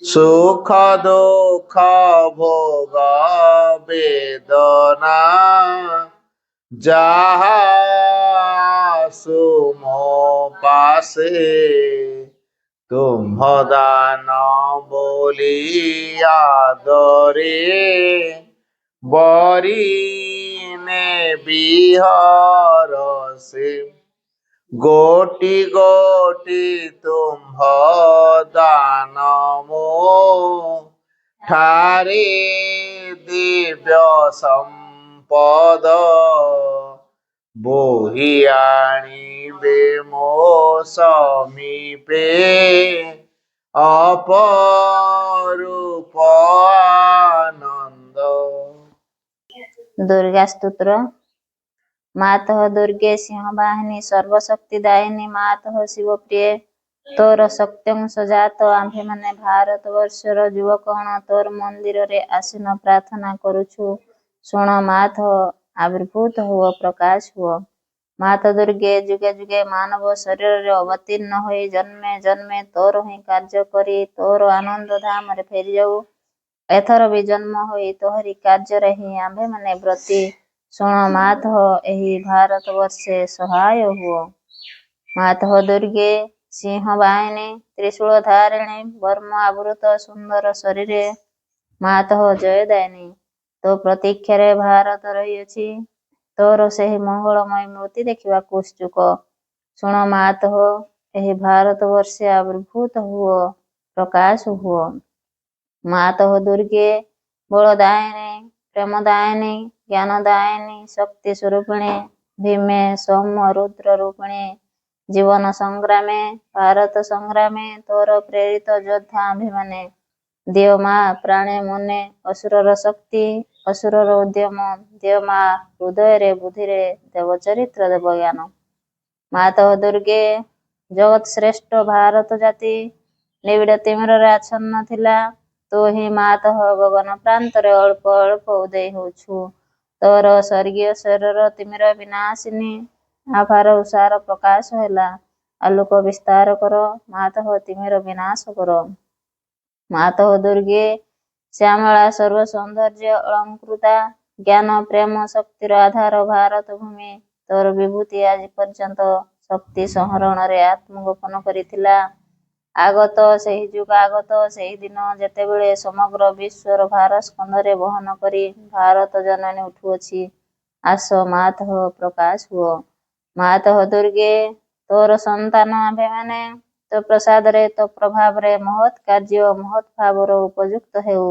ସୁଖ ଦୁଃଖ ଭୋଗ ବେଦନା ଯାହା ସୁମୋ ପାଶେ ତୁମ୍ଭ ଦାନ ବୋଲି ଆଦରେ ବରି ନେବି ହରଷେ ଗୋଟି ଗୋଟି ତୁମ୍ଭ ଦାନ ମୋ ଠାରେ ଦିବ୍ୟ ସମ୍ପଦ ବୋହି ଆଣିବେ ମୋ ସମୀପେ ଅପରୂପ ଆନନ୍ଦ। ଦୁର୍ଗା ସ୍ତୋତ୍ର। ମାତଃ ଦୁର୍ଗେ ସିଂହ ବାହିନୀ ସର୍ବଶକ୍ତି ଦାୟିନୀ ମାତଃ ଶିବପ୍ରିୟେ ତୋର ଶକ୍ତ୍ୟଂଶ ଜାତ ଆମ୍ଭେମାନେ ଭାରତବର୍ଷର ଯୁବକଗଣ ତୋର ମନ୍ଦିରରେ ଆସୀନ ପ୍ରାର୍ଥନା କରୁଛୁ। ଶୁଣ ମାତଃ ଆବିର୍ଭୂତ ହୁଅ ପ୍ରକାଶ ହୁଅ। ମାତଃ ଦୁର୍ଗେ ଯୁଗେ ଯୁଗେ ମାନବ ଶରୀରରେ ଅବତୀର୍ଣ୍ଣ ହୋଇ ଜନ୍ମେ ଜନ୍ମେ ତୋର ହିଁ କାର୍ଯ୍ୟ କରି ତୋର ଆନନ୍ଦ ଧାମରେ ଫେରିଯାଉ। ଏଥର ବି ଜନ୍ମ ହୋଇ ତୋହରି କାର୍ଯ୍ୟରେ ହିଁ ଆମ୍ଭେମାନେ ବ୍ରତୀ। ଶୁଣ ମାତଃ ଏହି ଭାରତବର୍ଷେ ସହାୟ ହୁଅ। ମାତଃ ଦୁର୍ଗେ ସିଂହ ବାହିନୀ ତ୍ରିଶୂଳ ଧାରିଣୀ ବର୍ମ ଆବୃତ ସୁନ୍ଦର ଶରୀରେ ମାତଃ ଜୟଦାୟିନୀ ତୋ ପ୍ରତୀକ୍ଷାରେ ଭାରତ ରହିଅଛି। ତୋର ସେହି ମଙ୍ଗଳମୟ ମୂର୍ତ୍ତି ଦେଖିବାକୁ ଉତ୍ସୁକ। ଶୁଣ ମାତଃ ଏହି ଭାରତବର୍ଷେ ଆବିର୍ଭୂତ ହୁଅ ପ୍ରକାଶ ହୁଅ। ମାତଃ ଦୁର୍ଗେ ବଳଦାୟିନୀ ପ୍ରେମଦାୟିନୀ ଜ୍ଞାନଦାୟିନୀ ଶକ୍ତି ସ୍ୱରୂପିଣୀ ଭୀମେ ସୌମ୍ୟ ରୁଦ୍ର ରୂପିଣୀ ଜୀବନ ସଂଗ୍ରାମେ ଭାରତ ସଂଗ୍ରାମେ ତୋର ପ୍ରେରିତ ଯୋଦ୍ଧା ଆମ୍ଭେମାନେ। ଦିଅ ମା ପ୍ରାଣେ ମନେ ଅସୁରର ଶକ୍ତି ଅସୁରର ଉଦ୍ୟମ ଦିଅ ମା ହୃଦୟରେ ବୁଦ୍ଧିରେ ଦେବ ଚରିତ୍ର ଦେବ ଜ୍ଞାନ। ମାତଃ ଦୁର୍ଗେ ଜଗତ୍ ଶ୍ରେଷ୍ଠ ଭାରତ ଜାତି ନିବିଡ଼ ତିମିରରେ ଆଚ୍ଛନ୍ନ ଥିଲା। ତୁ ହିଁ ମାତଃ ଗଗନ ପ୍ରାନ୍ତରେ ଅଳ୍ପ ଅଳ୍ପ ଉଦୟ ହେଉଛୁ। ତୋର ସ୍ୱର୍ଗୀୟ ଶରୀର ତିମିର ବିନାଶିନୀ ଆଭାର ଉଷାର ପ୍ରକାଶ ହେଲା। ଆଲୋକ ବିସ୍ତାର କର ମାତଃ ତିମିର ବିନାଶ କର। ମାତଃ ଦୁର୍ଗେ ଶ୍ୟାମଳା ସର୍ବ ସୌନ୍ଦର୍ଯ୍ୟ ଅଳଙ୍କୃତା ଜ୍ଞାନ ପ୍ରେମ ଶକ୍ତିର ଆଧାର ଭାରତ ଭୂମି ତୋର ବିଭୂତି ଆଜି ପର୍ଯ୍ୟନ୍ତ ଶକ୍ତି ସଂହରଣରେ ଆତ୍ମଗୋପନ କରିଥିଲା। ଆଗତ ସେହି ଯୁଗ ଆଗତ ସେହି ଦିନ ଯେତେବେଳେ ସମଗ୍ର ବିଶ୍ୱର ଭାର ସ୍କନ୍ଧରେ ବହନ କରି ଭାରତ ଜନନୀ ଉଠୁଅଛି। ଆସ ମାତଃ ପ୍ରକାଶ ହୁଅ। ମାତଃ ଦୁର୍ଗେ ତୋର ସନ୍ତାନ ଆମ୍ଭେମାନେ ତୋ ପ୍ରସାଦରେ ତୋ ପ୍ରଭାବରେ ମହତ୍ କାର୍ଯ୍ୟ ମହତ୍ ଭାବର ଉପଯୁକ୍ତ ହେଉ।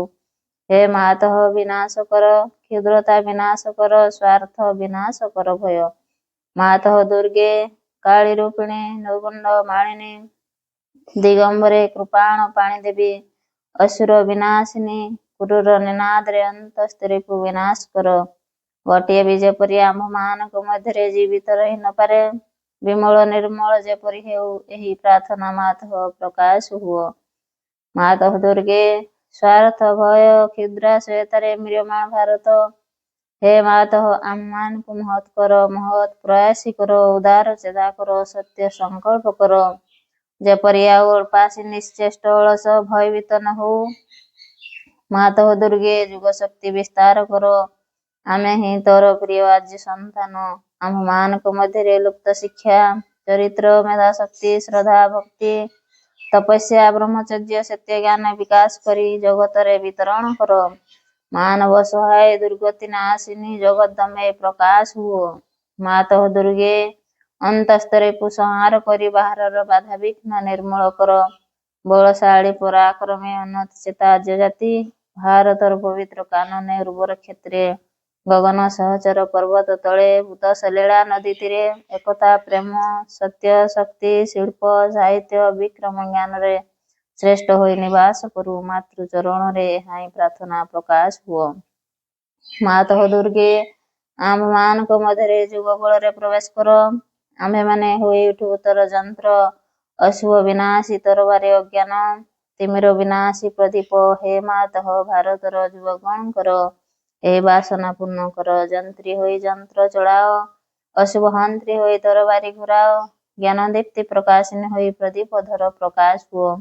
ହେ ମାତଃ ବିନାଶ କର କ୍ଷୁଦ୍ରତା ବିନାଶ କର ସ୍ୱାର୍ଥ ବିନାଶ କର ଭୟ। ମାତଃ ଦୁର୍ଗେ କାଳୀ ରୂପିଣୀ ନୈଗୁଣ୍ଡ ମାଳିନୀ ଦିଗମ୍ବରେ କୃପାଣ ପାଣି ଦେବୀ ଅସୁର ବିନାଶିନୀ କ୍ରୂର ନିନାଦରେ ଅନ୍ତସ୍ତରୀକୁ ବିନାଶ କର। ଗୋଟିଏ ବି ଯେପରି ଆମ୍ଭମାନଙ୍କ ମଧ୍ୟରେ ଜୀବିତ ରହି ନପାରେ ବିମଳ ନିର୍ମଳ ଯେପରି ହେଉ ଏହି ପ୍ରାର୍ଥନା ମାତଃ ପ୍ରକାଶ ହୁଅ। ମାତଃ ଦୁର୍ଗେ ସ୍ୱାର୍ଥ ଭୟ କ୍ଷୁଦ୍ରାଶ୍ରୟତାରେ ମ୍ରିୟମାଣ ଭାରତ ହେ ମାତଃ ଆମମାନଙ୍କୁ ମହତ୍ କର ମହତ୍ ପ୍ରୟାସୀ କର ଉଦାର ଚେତା କର ସତ୍ୟ ସଂକଳ୍ପ କର ଯେପରି ଆଉ ଅଳ୍ପାସି ନିଶ୍ଚେଷ୍ଟ ଅଳସ ଭୟଭୀତ ନ ହଉ। ମାତଃ ଦୁର୍ଗେ ଯୁଗ ଶକ୍ତି ବିସ୍ତାର କର ଆମେ ହିଁ ତୋର ପ୍ରିୟ ଆଜି ସନ୍ତାନ। ଆମ୍ଭମାନଙ୍କ ମଧ୍ୟରେ ଲୁପ୍ତ ଶିକ୍ଷା ଚରିତ୍ର ମେଧାଶକ୍ତି ଶ୍ରଦ୍ଧା ଭକ୍ତି ତପସ୍ୟା ବ୍ରହ୍ମଚର୍ଯ୍ୟ ସତ୍ୟ ଜ୍ଞାନ ବିକାଶ କରି ଜଗତରେ ବିତରଣ କର। ମାନବ ସହାୟ ଦୁର୍ଗତି ନାଶିନୀ ଜଗଦମ୍ବେ ପ୍ରକାଶ ହୁଅ। ମାତଃ ଦୁର୍ଗେ ଅନ୍ତସ୍ତରୀକୁ ସଂହାର କରି ବାହାରର ବାଧାବିଘ୍ନ ନିର୍ମୂଳ କର। ବଳଶାଳୀ ପରାକ୍ରମୀ ଉନ୍ନତ ଚେତା ଆର୍ଯ୍ୟ ଜାତି ଭାରତର ପବିତ୍ର କାନନେ ଉର୍ବର କ୍ଷେତ୍ରେ ଗଗନ ସହଚର ପର୍ବତ ତଳେ ଭୂତ ସଲୀଳା ନଦୀ ତୀରେ ଏକତା ପ୍ରେମ ସତ୍ୟ ଶକ୍ତି ଶିଳ୍ପ ସାହିତ୍ୟ ବିକ୍ରମ ଜ୍ଞାନରେ ଶ୍ରେଷ୍ଠ ହୋଇ ନିବାସ କରୁ। ମାତୃ ଚରଣରେ ଏହା ହିଁ ପ୍ରାର୍ଥନା ପ୍ରକାଶ ହୁଅ। ମାତଃ ଦୁର୍ଗେ ଆମ୍ଭମାନଙ୍କ ମଧ୍ୟରେ ଯୁଗ ବଳରେ ପ୍ରବେଶ କର ଆମ୍ଭେମାନେ ହୋଇ ଉଠୁ ତୋର ଯନ୍ତ୍ର ଅଶୁଭ ବିନାଶୀ ତରବାରୀ ଅଜ୍ଞାନ ତିମିର ବିନାଶୀ ପ୍ରଦୀପ ହେ ମାତଃ ଭାରତର ଯୁବଗଣଙ୍କର ଏହି ବାସନା ପୂର୍ଣ୍ଣ କର। ଯନ୍ତ୍ରୀ ହୋଇ ଯନ୍ତ୍ର ଚଳାଅ ଅଶୁଭ ହନ୍ତ୍ରୀ ହୋଇ ତରବାରୀ ଘୁରାଅ ଜ୍ଞାନ ଦୀପ୍ତି ପ୍ରକାଶିନୀ ହୋଇ ପ୍ରଦୀପ ଧର ପ୍ରକାଶ ହୁଅ।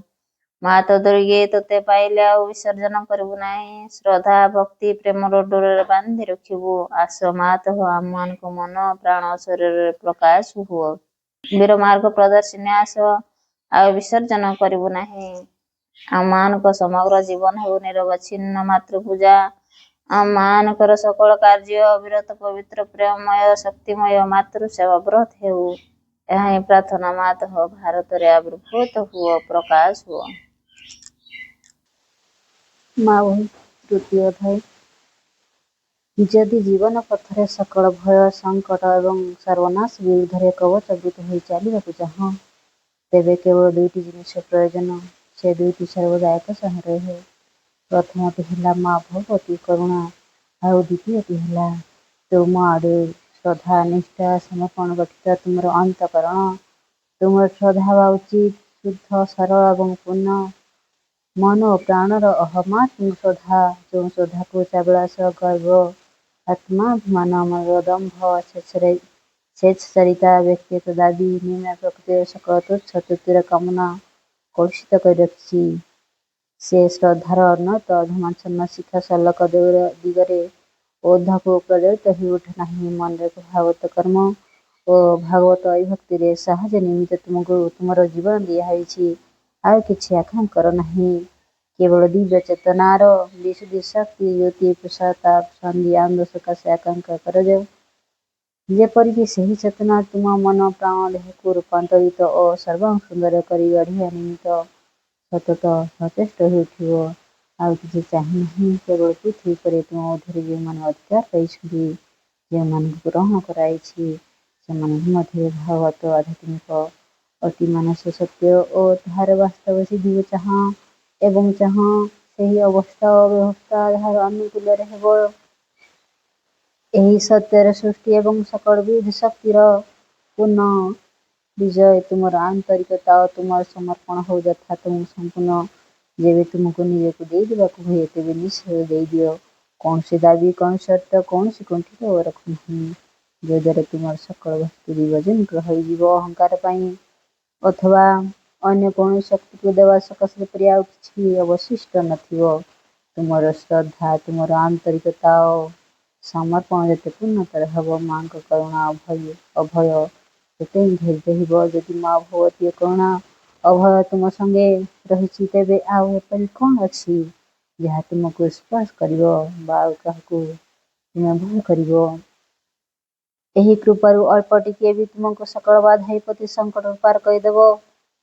ମା ତ ଦୁର୍ଗେ ତୋତେ ପାଇଲେ ଆଉ ବିସର୍ଜନ କରିବୁ ନାହିଁ। ଶ୍ରଦ୍ଧା ଭକ୍ତି ପ୍ରେମର ଡୋରରେ ବାନ୍ଧି ରଖିବୁ। ଆସ ମା ତୋ ଆମମାନଙ୍କ ମନ ପ୍ରାଣ ଶରୀରରେ ପ୍ରକାଶ ହୁଅ। ବୀର ମାର୍ଗ ପ୍ରଦର୍ଶିନୀ ଆସ ଆଉ ବିସର୍ଜନ କରିବୁ ନାହିଁ। ଆମମାନଙ୍କ ସମଗ୍ର ଜୀବନ ହେଉ ନିରବଚ୍ଛିନ୍ନ ମାତୃପୂଜା। ଆମମାନଙ୍କର ସକଳ କାର୍ଯ୍ୟ ଅବିରତ ପବିତ୍ର ପ୍ରେମମୟ ଶକ୍ତିମୟ ମାତୃସେବା ବ୍ରତ ହେଉ। ଏହା ହିଁ ପ୍ରାର୍ଥନା। ମା ତୋ ଭାରତରେ ଆବିର୍ଭୂତ ହୁଅ, ପ୍ରକାଶ ହୁଅ। ମା ବହି ତୃତୀୟ ଅଧ୍ୟାୟ। ଯଦି ଜୀବନ ପଥରେ ସକଳ ଭୟ ସଙ୍କଟ ଏବଂ ସର୍ବନାଶ ବିରୁଦ୍ଧରେ କବଚବୃତ ହୋଇ ଚାଲିବାକୁ ଚାହଁ, ତେବେ କେବଳ ଦୁଇଟି ଜିନିଷ ପ୍ରୟୋଜନ। ସେ ଦୁଇଟି ସର୍ବଦା ଏକ ସାଙ୍ଗରେ ରହେ। ପ୍ରଥମଟି ହେଲା ମା ଭଗବତୀ କରୁଣା, ଆଉ ଦ୍ୱିତୀୟଟି ହେଲା ତୁମ ଆଡ଼େ ଶ୍ରଦ୍ଧା ନିଷ୍ଠା ସମର୍ପଣ ଗଠିତ ତୁମର ଅନ୍ତଃକରଣ। ତୁମର ଶ୍ରଦ୍ଧା ହେବା ଉଚିତ ଶୁଦ୍ଧ ସରଳ ଏବଂ ପୂର୍ଣ୍ଣ। ମନ ଓ ପ୍ରାଣର ଅହମାତ୍ମ ଶ୍ରଦ୍ଧା, ଯେଉଁ ଶ୍ରଦ୍ଧାକୁ ଚାବିଳାସ ଗର୍ବ ଆତ୍ମାଭିମାନ ମଦଦମ୍ଭ ସ୍ୱେଚ୍ଛାଚାରିତା ବ୍ୟକ୍ତିଗତ ଦାବୀ ନିମ୍ନ ପ୍ରକୃତିର ସକଳ ତୁଚ୍ଛ ତୃତୀୟର କାମନା କଳୁଷିତ କରି ରଖିଛି, ସେ ଶ୍ରଦ୍ଧାର ଅନତ ଅଧମାଚ୍ଛନ୍ନ ଶିଖା ସଲକ ଦିଗରେ ଊର୍ଦ୍ଧ୍ୱକୁ ପ୍ରଜ୍ୱଳିତ ହୋଇ ଉଠେ ନାହିଁ। ମନରେ ଭାଗବତ କର୍ମ ଓ ଭାଗବତ ଅଭିଭକ୍ତିରେ ସାହାଯ୍ୟ ନିମିତ୍ତ ତୁମକୁ ତୁମର ଜୀବନ ଦିଆହୋଇଛି। ଆଉ କିଛି ଆକାଙ୍କ୍ଷା କର ନାହିଁ। କେବଳ ଦିବ୍ୟ ଚେତନାର ବିଶୁଦ୍ଧି ଶକ୍ତି ଜ୍ୟୋତି ପ୍ରତାପ ସନ୍ଧି ଆନନ୍ଦ ସକାଶେ ଆକାଙ୍କ୍ଷା କରାଯାଉ, ଯେପରିକି ସେହି ଚେତନା ତୁମ ମନ ପ୍ରାଣ ଦେହକୁ ରୂପାନ୍ତରିତ ଓ ସର୍ବାଙ୍ଗ ସୁନ୍ଦର କରି ଗଢ଼ିବା ନିମିତ୍ତ ସତତ ସଚେଷ୍ଟ ହୋଇଉଠିବ। ଆଉ କିଛି ଚାହିଁ ନାହିଁ। କେବଳ ପୃଥିବୀ ଉପରେ ତୁମ ମଧ୍ୟରେ ଯେଉଁମାନେ ଅଧିକାର ପାଇଛନ୍ତି, ଯେଉଁମାନଙ୍କୁ ଗ୍ରହଣ କରାଯାଇଛି, ସେମାନଙ୍କ ମଧ୍ୟରେ ଭାଗବତ ଆଧ୍ୟାତ୍ମିକ ଅତି ମାନସ ସତ୍ୟ ଓ ତାହାର ବାସ୍ତବ ସିଦ୍ଧିକୁ ଚାହଁ ଏବଂ ଚାହଁ ସେହି ଅବସ୍ଥା ଓ ବ୍ୟବସ୍ଥା ଯାହାର ଆନୁକୂଲ୍ୟରେ ହେବ। ଏହି ସତ୍ୟର ସୃଷ୍ଟି ଏବଂ ସକଳ ବିଧ ଶକ୍ତିର ପୂର୍ଣ୍ଣ ବିଜୟ ତୁମର ଆନ୍ତରିକତା ଓ ତୁମର ସମର୍ପଣ ହେଉ। ଯଥା ତୁମକୁ ସମ୍ପୂର୍ଣ୍ଣ ଯେବେ ତୁମକୁ ନିଜକୁ ଦେଇଦେବାକୁ ହୁଏ, ତେବେ ନିଶ୍ଚୟ ଦେଇଦିଅ। କୌଣସି ଦାବୀ, କୌଣସି ସର୍ତ୍ତ, କୌଣସି କୁଣ୍ଠିତ ରଖ ନାହିଁ, ଯଦ୍ୱାରା ତୁମର ସକଳ ବସ୍ତୁ ବିଭଜନୀକୃତ ହୋଇଯିବ। ଅହଙ୍କାର ପାଇଁ ଅଥବା ଅନ୍ୟ କୌଣସି ଶକ୍ତିକୁ ଦେବା ସକାଶେ ଯେପରି ଆଉ କିଛି ଅବଶିଷ୍ଟ ନଥିବ। ତୁମର ଶ୍ରଦ୍ଧା, ତୁମର ଆନ୍ତରିକତା ଓ ସମର୍ପଣ ଯେତେ ପୂର୍ଣ୍ଣତର ହେବ, ମାଙ୍କ କରୁଣା ଅଭୟ ସେତେ ହିଁ ଧୈର୍ଯ୍ୟ ହେବ। ଯଦି ମା ଭଗବତୀର କରୁଣା ଅଭୟ ତୁମ ସଙ୍ଗେ ରହିଛି, ତେବେ ଆଉ ଏପରି କ'ଣ ଅଛି ଯାହା ତୁମକୁ ସ୍ପର୍ଶ କରିବ ବା ଆଉ କାହାକୁ ତୁମେ ଭୟ କରିବ? ଏହି କୃପାରୁ ଅଳ୍ପ ଟିକିଏ ବି ତୁମକୁ ସକଳ ବାଧା ବିପତ୍ତି ସଙ୍କଟରୁ ପାର କରିଦେବ।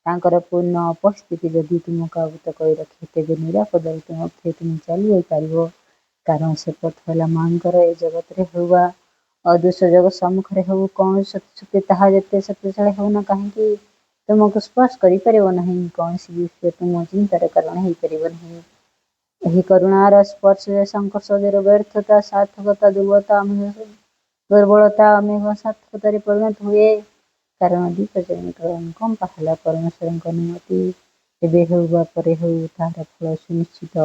ତାଙ୍କର ପୂର୍ଣ୍ଣ ଉପସ୍ଥିତି ଯଦି ତୁମକୁ ଆବୃତ କରି ରଖେ, ତେବେ ନିରାପଦରେ ତୁମେ ଚାଲି ଯାଇପାରିବ। କାରଣ ସେ ପଥ ହେଲା ମାଙ୍କର। ଏ ଜଗତରେ ହେଉ ବା ଅଦୃଶ୍ୟ ଜଗତ ସମ୍ମୁଖରେ ହେଉ, କୌଣସି ଶକ୍ତି ତାହା ଯେତେ ଶକ୍ତିଶାଳୀ ହେଉନା କାହିଁକି ତୁମକୁ ସ୍ପର୍ଶ କରିପାରିବ ନାହିଁ। କୌଣସି ବିଷୟ ତୁମ ଚିନ୍ତାର କାରଣ ହୋଇପାରିବ ନାହିଁ। ଏହି କରୁଣାର ସ୍ପର୍ଶରେ ସଂକର୍ଷର ବ୍ୟର୍ଥତା ସାର୍ଥକତା ଦୁର୍ବଳତା ଅମେଘ ସାର୍ଥକତାରେ ପରିଣତ ହୁଏ। କାରଣ ଦୀପଜନିତ ଅନୁକମ୍ପା ହେଲା ପରମେଶ୍ୱରଙ୍କ ଅନୁମତି। ଏବେ ହେଉ ବା ପରେ ହେଉ, ତାହାର ଫଳ ସୁନିଶ୍ଚିତ,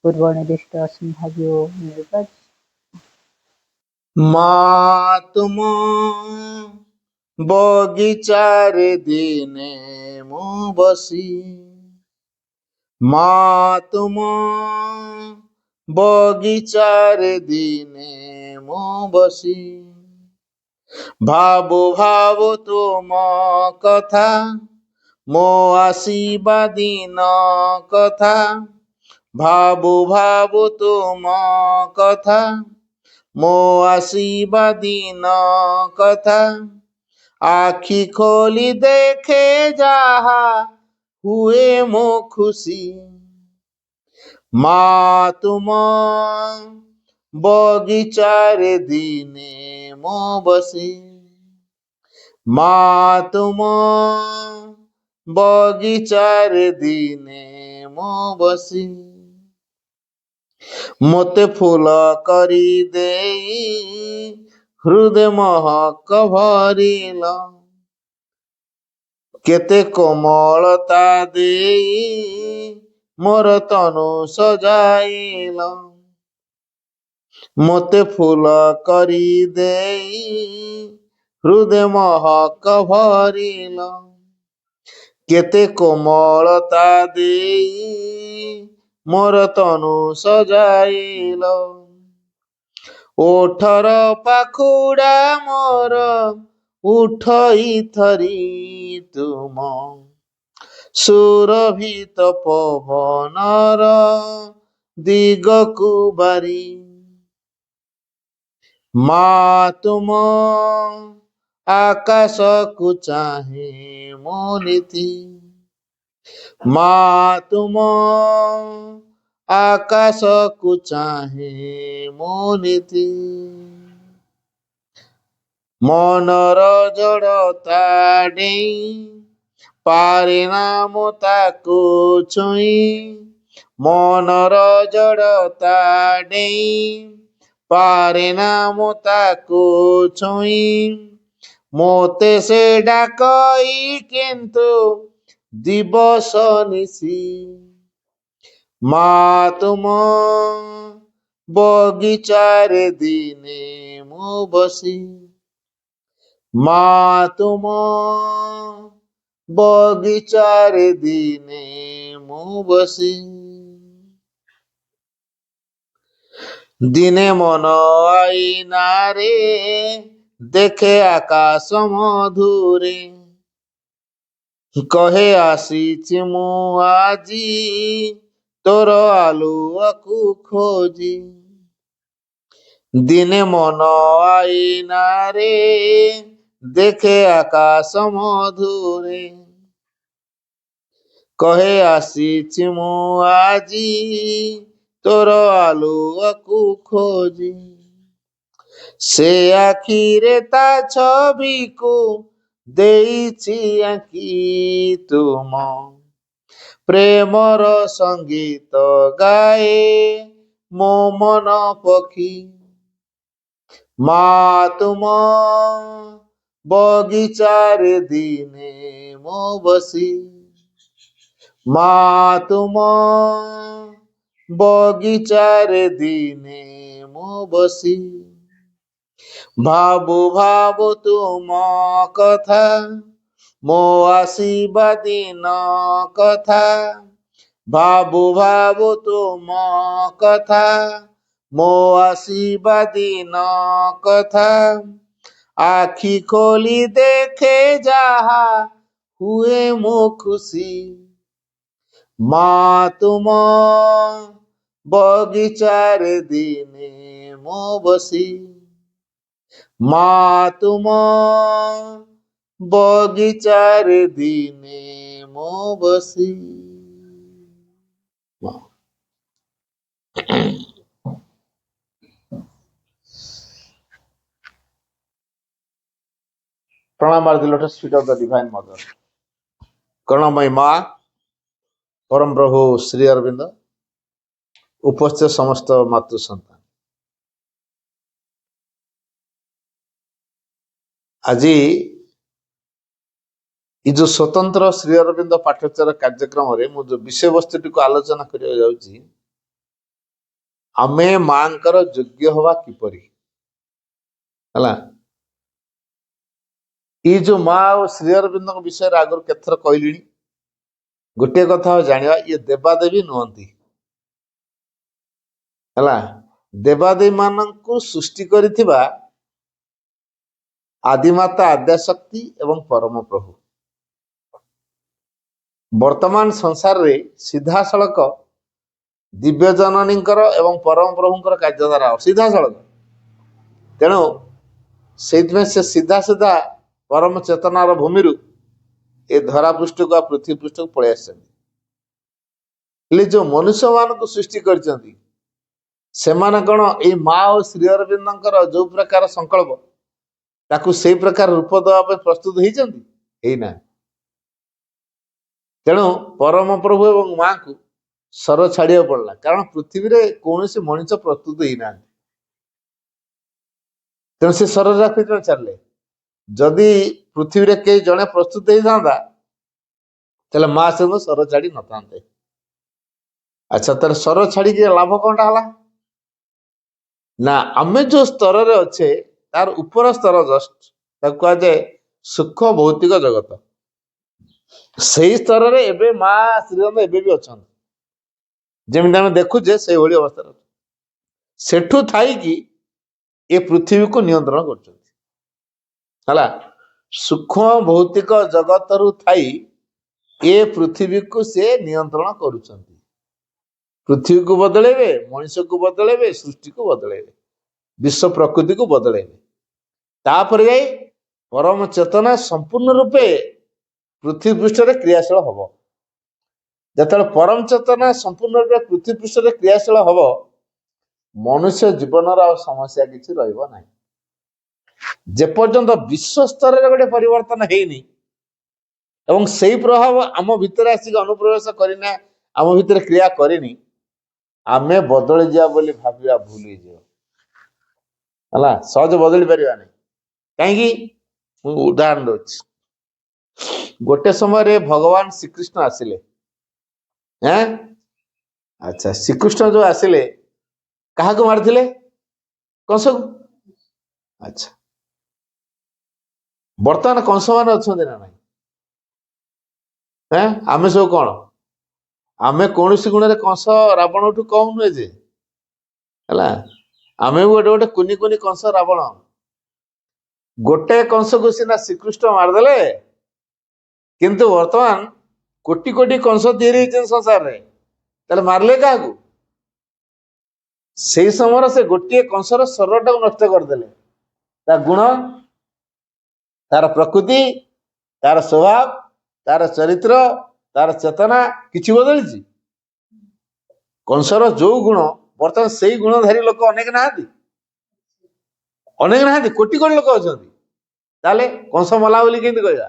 ପୂର୍ବ ନିର୍ଦ୍ଦିଷ୍ଟ, ଅସମ୍ଭାବ୍ୟ ଓ ନିରବାଚ୍ୟ। ମା ତୁମ ବଗିଚାରେ ଦିନେ ମୁଁ ବସି, ମା ତୁମ ବଗିଚାରେ ଦିନେ ମୁଁ ବସି, ଭାବୁ ଭାବୁ ତୁମ କଥା, ମୋ ଆସିବା ଦିନ କଥା। ଭାବୁ ଭାବୁ ତୁମ କଥା, ମୋ ଆସିବା ଦିନ କଥା। ଆଖି ଖୋଲି ଦେଖେ ଯାହା ହୁଏ ମୋ ଖୁସି, ମା ତୁମ ବଗିଚାରେ ଦିନେ ମୁଁ ବସି, ମା ତୁମ ବଗିଚାରେ ଦିନେ ମୁଁ ବସି। ମୋତେ ଫୁଲ କରି ଦେଇ ହୃଦୟ ମହକ ଭରିଲ, କେତେ କୋମଳତା ଦେଇ ମୋର ତନୁ ସଜାଇଲ। ମୋତେ ଫୁଲ କରି ଦେଇ ହୃଦୟ ମହକ ଭରିଲ, କେତେ କୋମଳତା ଦେଇ ମୋର ତନୁ ସଜାଇଲ, ଓଠର ପାଖୁଡା ମୋର ଉଠଇ ଥରି ତୁମ ସୁରଭିତ ପବନର ଦିଗକୁ ବାରି। ମା ତୁମ ଆକାଶକୁ ଚାହେଁ ମୋ ନୀତି, ମା ତୁମ ଆକାଶକୁ ଚାହେଁ ମୋ ନୀତି। ମନର ଜଡ଼ତା ଡେଇଁ ପାରେ ନା ମୁଁ ତାକୁ ଛୁଇଁ, ମନର ଜଡ଼ତା ଡେଇଁ ପାରେ ନା ମୁଁ ତାକୁ ଛୁଇଁ। ମୋତେ ସେ ଡାକଇ କିନ୍ତୁ ଦିବସ ନିଶି, ମା ତୁମ ବଗିଚାରେ ଦିନେ ମୁଁ ବସି, ମା ତୁମ ବଗିଚାରେ ଦିନେ ମୁଁ ବସି। ଦିନେ ମନ ଆଇନାରେ ଦେଖେ ଆକାଶ ମଧୁରେ, କହେ ଆସିଛି ମୁଁ ଆଜି ତୋର ଆଲୁଅକୁ ଖୋଜି। ଦିନେ ମନ ଆଇନାରେ ଦେଖେ ଆକାଶ ମଧୁରେ, କହେ ଆସିଛି ମୁଁ ଆଜି ତୋର ଆଲୁଅକୁ ଖୋଜି। ସେ ଆଖିରେ ତା ଛବିକୁ ଦେଇଛି ଆଙ୍କି ତୁମ ପ୍ରେମର ସଙ୍ଗୀତ ଗାଏ ମୋ ମନ ପକ୍ଷୀ। ମା ତୁମ ବଗିଚାରେ ଦିନେ ମୁଁ ବସି, ମା ତୁମ ବଗିଚାରେ ଦିନେ ମୁଁ ବସି। ଭାବୁ ଭାବୁ ତୁମ କଥା, ମୋ ଆସିବା ଦିନ କଥା, ଭାବୁ ଭାବୁ ତୁମ କଥା, ମୋ ଆସିବା ଦିନ କଥା। ଆଖି ଖୋଲି ଦେଖେ ଯାହା ହୁଏ ମୁଁ ଖୁସି, ମା ତୁମ ବଗିଚାରେ ଦିନେ ମୁଁ ବସି, ମା ତୁମ ବଗିଚାରେ ଦିନେ ମୁଁ ବସି। Pranam are the lotus feet of the Divine Mother. Karunamai Ma, Param Prabhu Sri Aurobindo, ଉପସ୍ଥିତ ସମସ୍ତ ମାତୃ ସନ୍ତାନ, ଆଜି ଏ ଯୋଉ ସ୍ୱତନ୍ତ୍ର ଶ୍ରୀ ଅରବିନ୍ଦ ପାଠଚର କାର୍ଯ୍ୟକ୍ରମରେ ମୁଁ ଯୋଉ ବିଷୟବସ୍ତୁଟିକୁ ଆଲୋଚନା କରିବାକୁ ଯାଉଛି, ଆମେ ମାଙ୍କର ଯୋଗ୍ୟ ହବା କିପରି ହେଲା। ଏଇ ଯୋଉ ମା ଆଉ ଶ୍ରୀ ଅରବିନ୍ଦଙ୍କ ବିଷୟରେ ଆଗରୁ କେତେଥର କହିଲିଣି। ଗୋଟିଏ କଥା ଜାଣିବା, ଇଏ ଦେବାଦେବୀ ନୁହନ୍ତି ହେଲା। ଦେବାଦେବୀ ମାନଙ୍କୁ ସୃଷ୍ଟି କରିଥିବା ଆଦିମାତା ଆଦ୍ୟାଶକ୍ତି ଏବଂ ପରମ ପ୍ରଭୁ ବର୍ତ୍ତମାନ ସଂସାରରେ ସିଧାସଳଖ ଦିବ୍ୟ ଜନନୀଙ୍କର ଏବଂ ପରମ ପ୍ରଭୁଙ୍କର କାର୍ଯ୍ୟଧାରା ସିଧାସଳଖ। ତେଣୁ ସେଇଥିପାଇଁ ସେ ସିଧା ସିଧା ପରମ ଚେତନାର ଭୂମିରୁ ଏ ଧରା ପୃଷ୍ଠକୁ ଆଉ ପୃଥିବୀ ପୃଷ୍ଠକୁ ପଳେଇ ଆସିଛନ୍ତି। ହେଲେ ଯୋଉ ମନୁଷ୍ୟ ମାନଙ୍କୁ ସୃଷ୍ଟି କରିଛନ୍ତି ସେମାନେ କଣ ଏଇ ମା ଓ ଶ୍ରୀ ଅରବିନ୍ଦଙ୍କର ଯୋଉ ପ୍ରକାର ସଂକଳ୍ପ ତାକୁ ସେଇ ପ୍ରକାର ରୂପ ଦେବା ପାଇଁ ପ୍ରସ୍ତୁତ ହେଇଛନ୍ତି? ହେଇନାହାନ୍ତି। ତେଣୁ ପରମ ପ୍ରଭୁ ଏବଂ ମାଙ୍କୁ ସର ଛାଡିବାକୁ ପଡିଲା, କାରଣ ପୃଥିବୀରେ କୌଣସି ମଣିଷ ପ୍ରସ୍ତୁତ ହେଇନାହାନ୍ତି। ତେଣୁ ସେ ସର ରାଖି ଛାଡିଲେ। ଯଦି ପୃଥିବୀରେ କେହି ଜଣେ ପ୍ରସ୍ତୁତ ହେଇଥାନ୍ତା ତାହେଲେ ମା ସେଦିନ ସର ଛାଡି ନଥାନ୍ତେ। ଆଚ୍ଛା, ତାର ସର ଛାଡିକି ଲାଭ କଣଟା ହେଲା ନା, ଆମେ ଯୋଉ ସ୍ତରରେ ଅଛେ ତାର ଉପର ସ୍ତର ଜଷ୍ଟ ତାକୁ କୁହାଯାଏ ସୂକ୍ଷ୍ମ ଭୌତିକ ଜଗତ। ସେଇ ସ୍ତରରେ ଏବେ ମା ଶ୍ରୀରାମ ଏବେ ବି ଅଛନ୍ତି, ଯେମିତି ଆମେ ଦେଖୁଛେ ସେଇଭଳି ଅବସ୍ଥାରେ ଅଛନ୍ତି। ସେଠୁ ଥାଇକି ଏ ପୃଥିବୀକୁ ନିୟନ୍ତ୍ରଣ କରୁଛନ୍ତି ହେଲା। ସୂକ୍ଷ୍ମ ଭୌତିକ ଜଗତରୁ ଥାଇ ଏ ପୃଥିବୀକୁ ସେ ନିୟନ୍ତ୍ରଣ କରୁଛନ୍ତି। ପୃଥିବୀକୁ ବଦଳେଇବେ, ମଣିଷକୁ ବଦଳେଇବେ, ସୃଷ୍ଟିକୁ ବଦଳେଇବେ, ବିଶ୍ୱ ପ୍ରକୃତିକୁ ବଦଳେଇବେ। ତାପରେ ଯାଇ ପରମ ଚେତନା ସମ୍ପୂର୍ଣ୍ଣ ରୂପେ ପୃଥିବୀ ପୃଷ୍ଠରେ କ୍ରିୟାଶୀଳ ହବ। ଯେତେବେଳେ ପରମ ଚେତନା ସମ୍ପୂର୍ଣ୍ଣ ରୂପେ ପୃଥିବୀ ପୃଷ୍ଠରେ କ୍ରିୟାଶୀଳ ହବ, ମନୁଷ୍ୟ ଜୀବନର ଆଉ ସମସ୍ୟା କିଛି ରହିବ ନାହିଁ। ଯେପର୍ଯ୍ୟନ୍ତ ବିଶ୍ୱ ସ୍ତରରେ ଗୋଟେ ପରିବର୍ତ୍ତନ ହେଇନି ଏବଂ ସେଇ ପ୍ରଭାବ ଆମ ଭିତରେ ଆସିକି ଅନୁପ୍ରବେଶ କରିନା, ଆମ ଭିତରେ କ୍ରିୟା କରିନି, ଆମେ ବଦଳି ଯିବା ବୋଲି ଭାବିବା ଭୁଲ ହେଇଯିବ ହେଲା। ସହଜ ବଦଳି ପାରିବା ନାହିଁ। କାହିଁକି? ମୁଁ ଉଦାହରଣ ଦଉଛି। ଗୋଟେ ସମୟରେ ଭଗବାନ ଶ୍ରୀକୃଷ୍ଣ ଆସିଲେ। ଆଚ୍ଛା, ଶ୍ରୀକୃଷ୍ଣ ଯୋଉ ଆସିଲେ କାହାକୁ ମାରିଥିଲେ? କଂସକୁ। ଆଚ୍ଛା, ବର୍ତ୍ତମାନ କଂସ ମାନେ ଅଛନ୍ତି ନା ନାହିଁ? ଆମେ ସବୁ କଣ? ଆମେ କୌଣସି ଗୁଣରେ କଂସ ରାବଣଠୁ କମ ନୁହେଁ ଯେ ହେଲା। ଆମେ ବି ଗୋଟେ ଗୋଟେ କୁନି କୁନି କଂସ ରାବଣ। ଗୋଟେ କଂସକୁ ସିନା ଶ୍ରୀକୃଷ୍ଣ ମାରିଦେଲେ, କିନ୍ତୁ ବର୍ତ୍ତମାନ କୋଟି କୋଟି କଂସ ତିଆରି ହେଇଛନ୍ତି ସଂସାରରେ, ତାହେଲେ ମାରିଲେ କାହାକୁ? ସେଇ ସମୟରେ ସେ ଗୋଟିଏ କଂସର ଶରୀରଟାକୁ ନଷ୍ଟ କରିଦେଲେ। ତା ଗୁଣ, ତାର ପ୍ରକୃତି, ତାର ସ୍ୱଭାବ, ତାର ଚରିତ୍ର, ତାର ଚେତନା କିଛି ବଦଳିଛି? କଂସର ଯୋଉ ଗୁଣ, ବର୍ତ୍ତମାନ ସେଇ ଗୁଣଧାରୀ ଲୋକ ଅନେକ ନାହାନ୍ତି? ଅନେକ ନାହାନ୍ତି, କୋଟି କୋଟି ଲୋକ ଅଛନ୍ତି। ତାହେଲେ କଂସ ମଲା ବୋଲି କେମିତି କହିବା?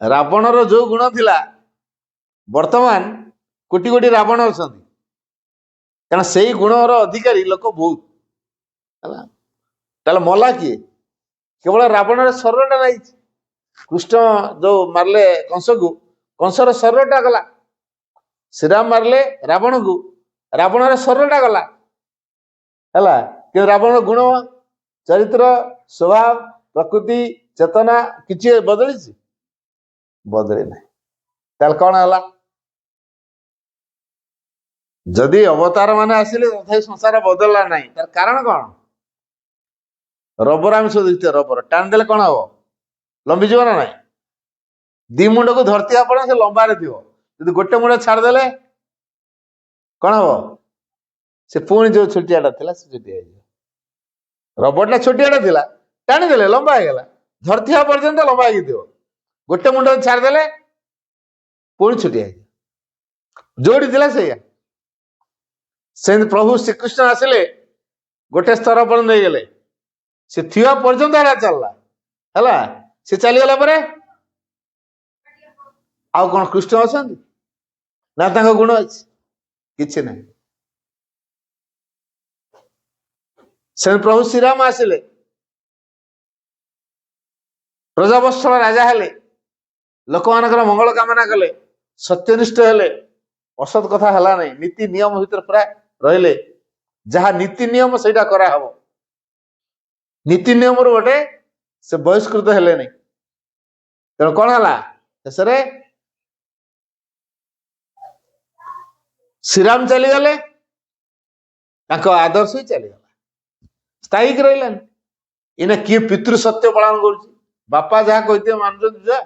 ରାବଣର ଯୋଉ ଗୁଣ ଥିଲା, ବର୍ତ୍ତମାନ କୋଟି କୋଟି ରାବଣ ଅଛନ୍ତି, କାରଣ ସେଇ ଗୁଣର ଅଧିକାରୀ ଲୋକ ବହୁତ ହେଲା। ତାହେଲେ ମଲା କିଏ? କେବଳ ରାବଣର ଶରୀରଟା ରହିଛି। କୃଷ୍ଣ ଯୋଉ ମାରିଲେ କଂସକୁ, କଂସର ଶରୀରଟା ଗଲା। ଶ୍ରୀରାମ ମାରିଲେ ରାବଣକୁ, ରାବଣର ଶରୀରଟା ଗଲା ହେଲା। କିନ୍ତୁ ରାବଣର ଗୁଣ, ଚରିତ୍ର, ସ୍ୱଭାବ, ପ୍ରକୃତି, ଚେତନା କିଛି ବଦଳିଛି? ବଦଳି ନାହିଁ। ତାହେଲେ କଣ ହେଲା? ଯଦି ଅବତାର ମାନେ ଆସିଲେ ତଥାପି ସଂସାର ବଦଳିଲା ନାହିଁ, ତାର କାରଣ କଣ? ରବର ଆମେ ସବୁ ଦେଖିଥିବା, ରବର ଟାଣିଦେଲେ କଣ ହବ? ଲମ୍ବିଯିବ ନା ନାହିଁ? ଦି ମୁଣ୍ଡକୁ ଧରିଥିବା ପଡେ, ସେ ଲମ୍ବାରେ ଥିବ। ଯଦି ଗୋଟେ ମୁଣ୍ଡ ଛାଡିଦେଲେ କଣ ହବ? ସେ ପୁଣି ଯୋଉ ଛୋଟିଆଟା ଥିଲା ସେ ଛୋଟିଆ ହେଇଯିବ। ରବରଟା ଛୋଟିଆଟା ଥିଲା, ଟାଣିଦେଲେ ଲମ୍ବା ହେଇଗଲା, ଧରିଥିବା ପର୍ଯ୍ୟନ୍ତ ଲମ୍ବା ହେଇକି ଥିବ। ଗୋଟେ ମୁଣ୍ଡ ଛାଡିଦେଲେ ପୁଣି ଛୋଟିଆ ହେଇଯିବ। ଯୋଉଠି ଥିଲା ସେଇଆ। ସେମିତି ପ୍ରଭୁ ଶ୍ରୀକୃଷ୍ଣ ଆସିଲେ, ଗୋଟେ ସ୍ତର ପର୍ଯ୍ୟନ୍ତ ନେଇଗଲେ, ସେ ଥିବା ପର୍ଯ୍ୟନ୍ତ ଏଟା ଚାଲିଲା ହେଲା। ସେ ଚାଲିଗଲା ପରେ ଆଉ କଣ କୃଷ୍ଣ ଅଛନ୍ତି ନା ତାଙ୍କ ଗୁଣ ଅଛି? କିଛି ନାହିଁ। ସେମିତି ପ୍ରଭୁ ଶ୍ରୀରାମ ଆସିଲେ, ପ୍ରଜାବତ୍ସଳ ରାଜା ହେଲେ, ଲୋକମାନଙ୍କର ମଙ୍ଗଳ କାମନା କଲେ, ସତ୍ୟନିଷ୍ଠ ହେଲେ, ଅସତ୍ କଥା ହେଲା ନାହିଁ, ନୀତି ନିୟମ ଭିତରେ ପୁରା ରହିଲେ। ଯାହା ନୀତି ନିୟମ ସେଇଟା କରାହବ। ନୀତି ନିୟମରୁ ଗୋଟେ ସେ ବହିଷ୍କୃତ ହେଲେନି। ତେଣୁ କଣ ହେଲା? ଶେଷରେ ଶ୍ରୀରାମ ଚାଲିଗଲେ, ତାଙ୍କ ଆଦର୍ଶ ହିଁ ଚାଲିଗଲା, ସ୍ଥାୟୀକି ରହିଲାନି। ଏଇନା କିଏ ପିତୃ ସତ୍ୟ ପାଳନ କରୁଛି? ବାପା ଯାହା କହିଥିବେ ମାନୁଛନ୍ତି ଛୁଆ।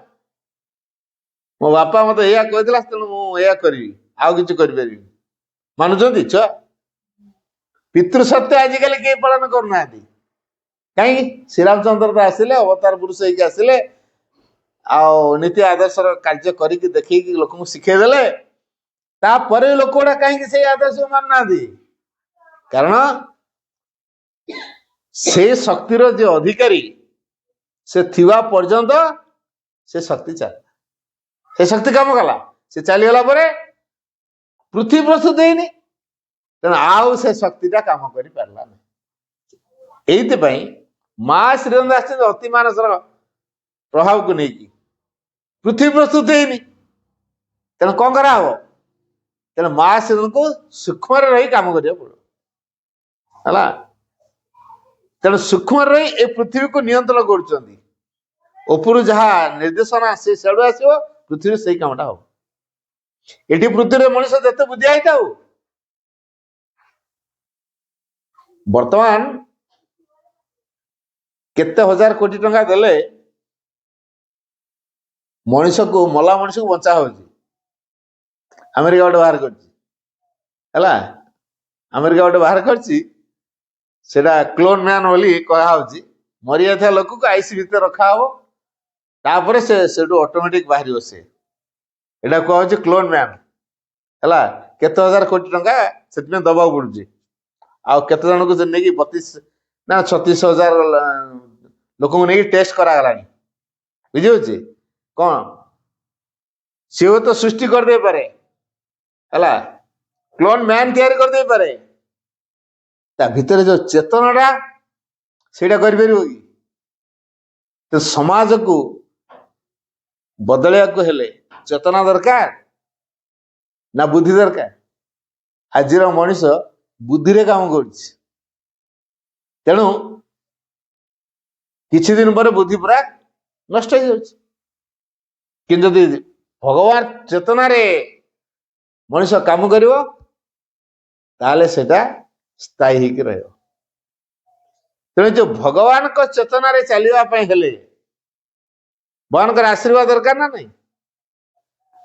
ମୋ ବାପା ମତେ ଏଇଆ କହିଥିଲା, ତେଣୁ ମୁଁ ଏଇଆ କରିବି, ଆଉ କିଛି କରିପାରିବିନି, ମାନୁଛନ୍ତି ଛୁଆ? ପିତୃ ସତ୍ୟ ଆଜିକାଲି କେହି ପାଳନ କରୁନାହାନ୍ତି। କାହିଁକି? ଶ୍ରୀରାମଚନ୍ଦ୍ର ତ ଆସିଲେ, ଅବତାର ପୁରୁଷ ହେଇକି ଆସିଲେ, ଆଉ ନୀତି ଆଦର୍ଶର କାର୍ଯ୍ୟ କରିକି ଦେଖେଇକି ଲୋକଙ୍କୁ ଶିଖେଇ ଦେଲେ। ତାପରେ ଲୋକ ଗୁଡା କାହିଁକି ସେଇ ଆଦର୍ଶ ମାନୁନାହାନ୍ତି? କାରଣ ସେ ଶକ୍ତିର ଯେ ଅଧିକାରୀ, ସେ ଥିବା ପର୍ଯ୍ୟନ୍ତ ସେ ଶକ୍ତି ଚାଲେ। ସେ ଶକ୍ତି କାମ କଲା, ସେ ଚାଲିଗଲା ପରେ ପୃଥିବୀ ପ୍ରସ୍ତୁତ ହେଇନି, ତେଣୁ ଆଉ ସେ ଶକ୍ତିଟା କାମ କରିପାରିଲା ନାହିଁ। ଏଇଥିପାଇଁ ମା ଶ୍ରୀରାମ ଆସିଛନ୍ତି ଅତି ମାନସର ପ୍ରଭାବକୁ ନେଇକି। ପୃଥିବୀ ପ୍ରସ୍ତୁତ ହେଇନି, ତେଣୁ କଣ କରାହବ? ତେଣୁ ମା ଶ୍ରୀରାମକୁ ସୂକ୍ଷ୍ମରେ ରହି କାମ କରିବାକୁ ପଡିବ ହେଲା। ତେଣୁ ସୂକ୍ଷ୍ମରେ ରହି ଏ ପୃଥିବୀକୁ ନିୟନ୍ତ୍ରଣ କରୁଛନ୍ତି। ଉପରୁ ଯାହା ନିର୍ଦ୍ଦେଶନା ଆସେ ସେଆଡୁ ଆସିବ, ପୃଥିବୀରେ ସେଇ କାମଟା ହବ। ଏଠି ପୃଥିବୀରେ ମଣିଷ ଯେତେ ବୁଦ୍ଧିଆ ହେଇଥାଉ, ବର୍ତ୍ତମାନ କେତେ ହଜାର କୋଟି ଟଙ୍କା ଦେଲେ ମଣିଷକୁ, ମଲା ମଣିଷକୁ ବଞ୍ଚା ହଉଛି। ଆମେରିକା ଗୋଟେ ବାହାର କରିଛି ହେଲା, ଆମେରିକା ଗୋଟେ ବାହାର କରିଛି, ସେଟା କ୍ଲୋନ ମ୍ୟାନ ବୋଲି କୁହାହଉଛି। ମରିଯାଇଥିବା ଲୋକକୁ ଆଇସି ଭିତରେ ରଖାହବ, ତାପରେ ସେଠୁ ଅଟୋମେଟିକ ବାହାରିବ। ଏଟା କୁହାହଉଛି କ୍ଲୋନ ମ୍ୟାନ ହେଲା। କେତେ ହଜାର କୋଟି ଟଙ୍କା ସେଥିପାଇଁ ଦବାକୁ ପଡୁଛି। ଆଉ କେତେ ଜଣଙ୍କୁ ନେଇକି 32 ନା 36,000 ଲୋକଙ୍କୁ ନେଇକି ଟେଷ୍ଟ କରାଗଲାଣି। ବୁଝିହଉଛି କଣ? ସିଏ ତ ସୃଷ୍ଟି କରିଦେଇପାରେ ହେଲା, କ୍ଲୋନ ମ୍ୟାନ ତିଆରି କରିଦେଇପାରେ, ତା ଭିତରେ ଯୋଉ ଚେତନାଟା ସେଇଟା କରିପାରିବ କି? ତ ସମାଜକୁ ବଦଳେଇବାକୁ ହେଲେ ଚେତନା ଦରକାର ନା ବୁଦ୍ଧି ଦରକାର? ଆଜିର ମଣିଷ ବୁଦ୍ଧିରେ କାମ କରୁଛି, ତେଣୁ କିଛି ଦିନ ପରେ ବୁଦ୍ଧି ପୁରା ନଷ୍ଟ ହେଇଯାଉଛି। କିନ୍ତୁ ଯଦି ଭଗବାନ ଚେତନାରେ ମଣିଷ କାମ କରିବ, ତାହେଲେ ସେଟା ସ୍ଥାୟୀ ହେଇକି ରହିବ। ତେଣୁ ଯୋଉ ଭଗବାନଙ୍କ ଚେତନାରେ ଚାଲିବା ପାଇଁ ହେଲେ ଭଗବାନଙ୍କର ଆଶୀର୍ବାଦ ଦରକାର ନା ନାହିଁ?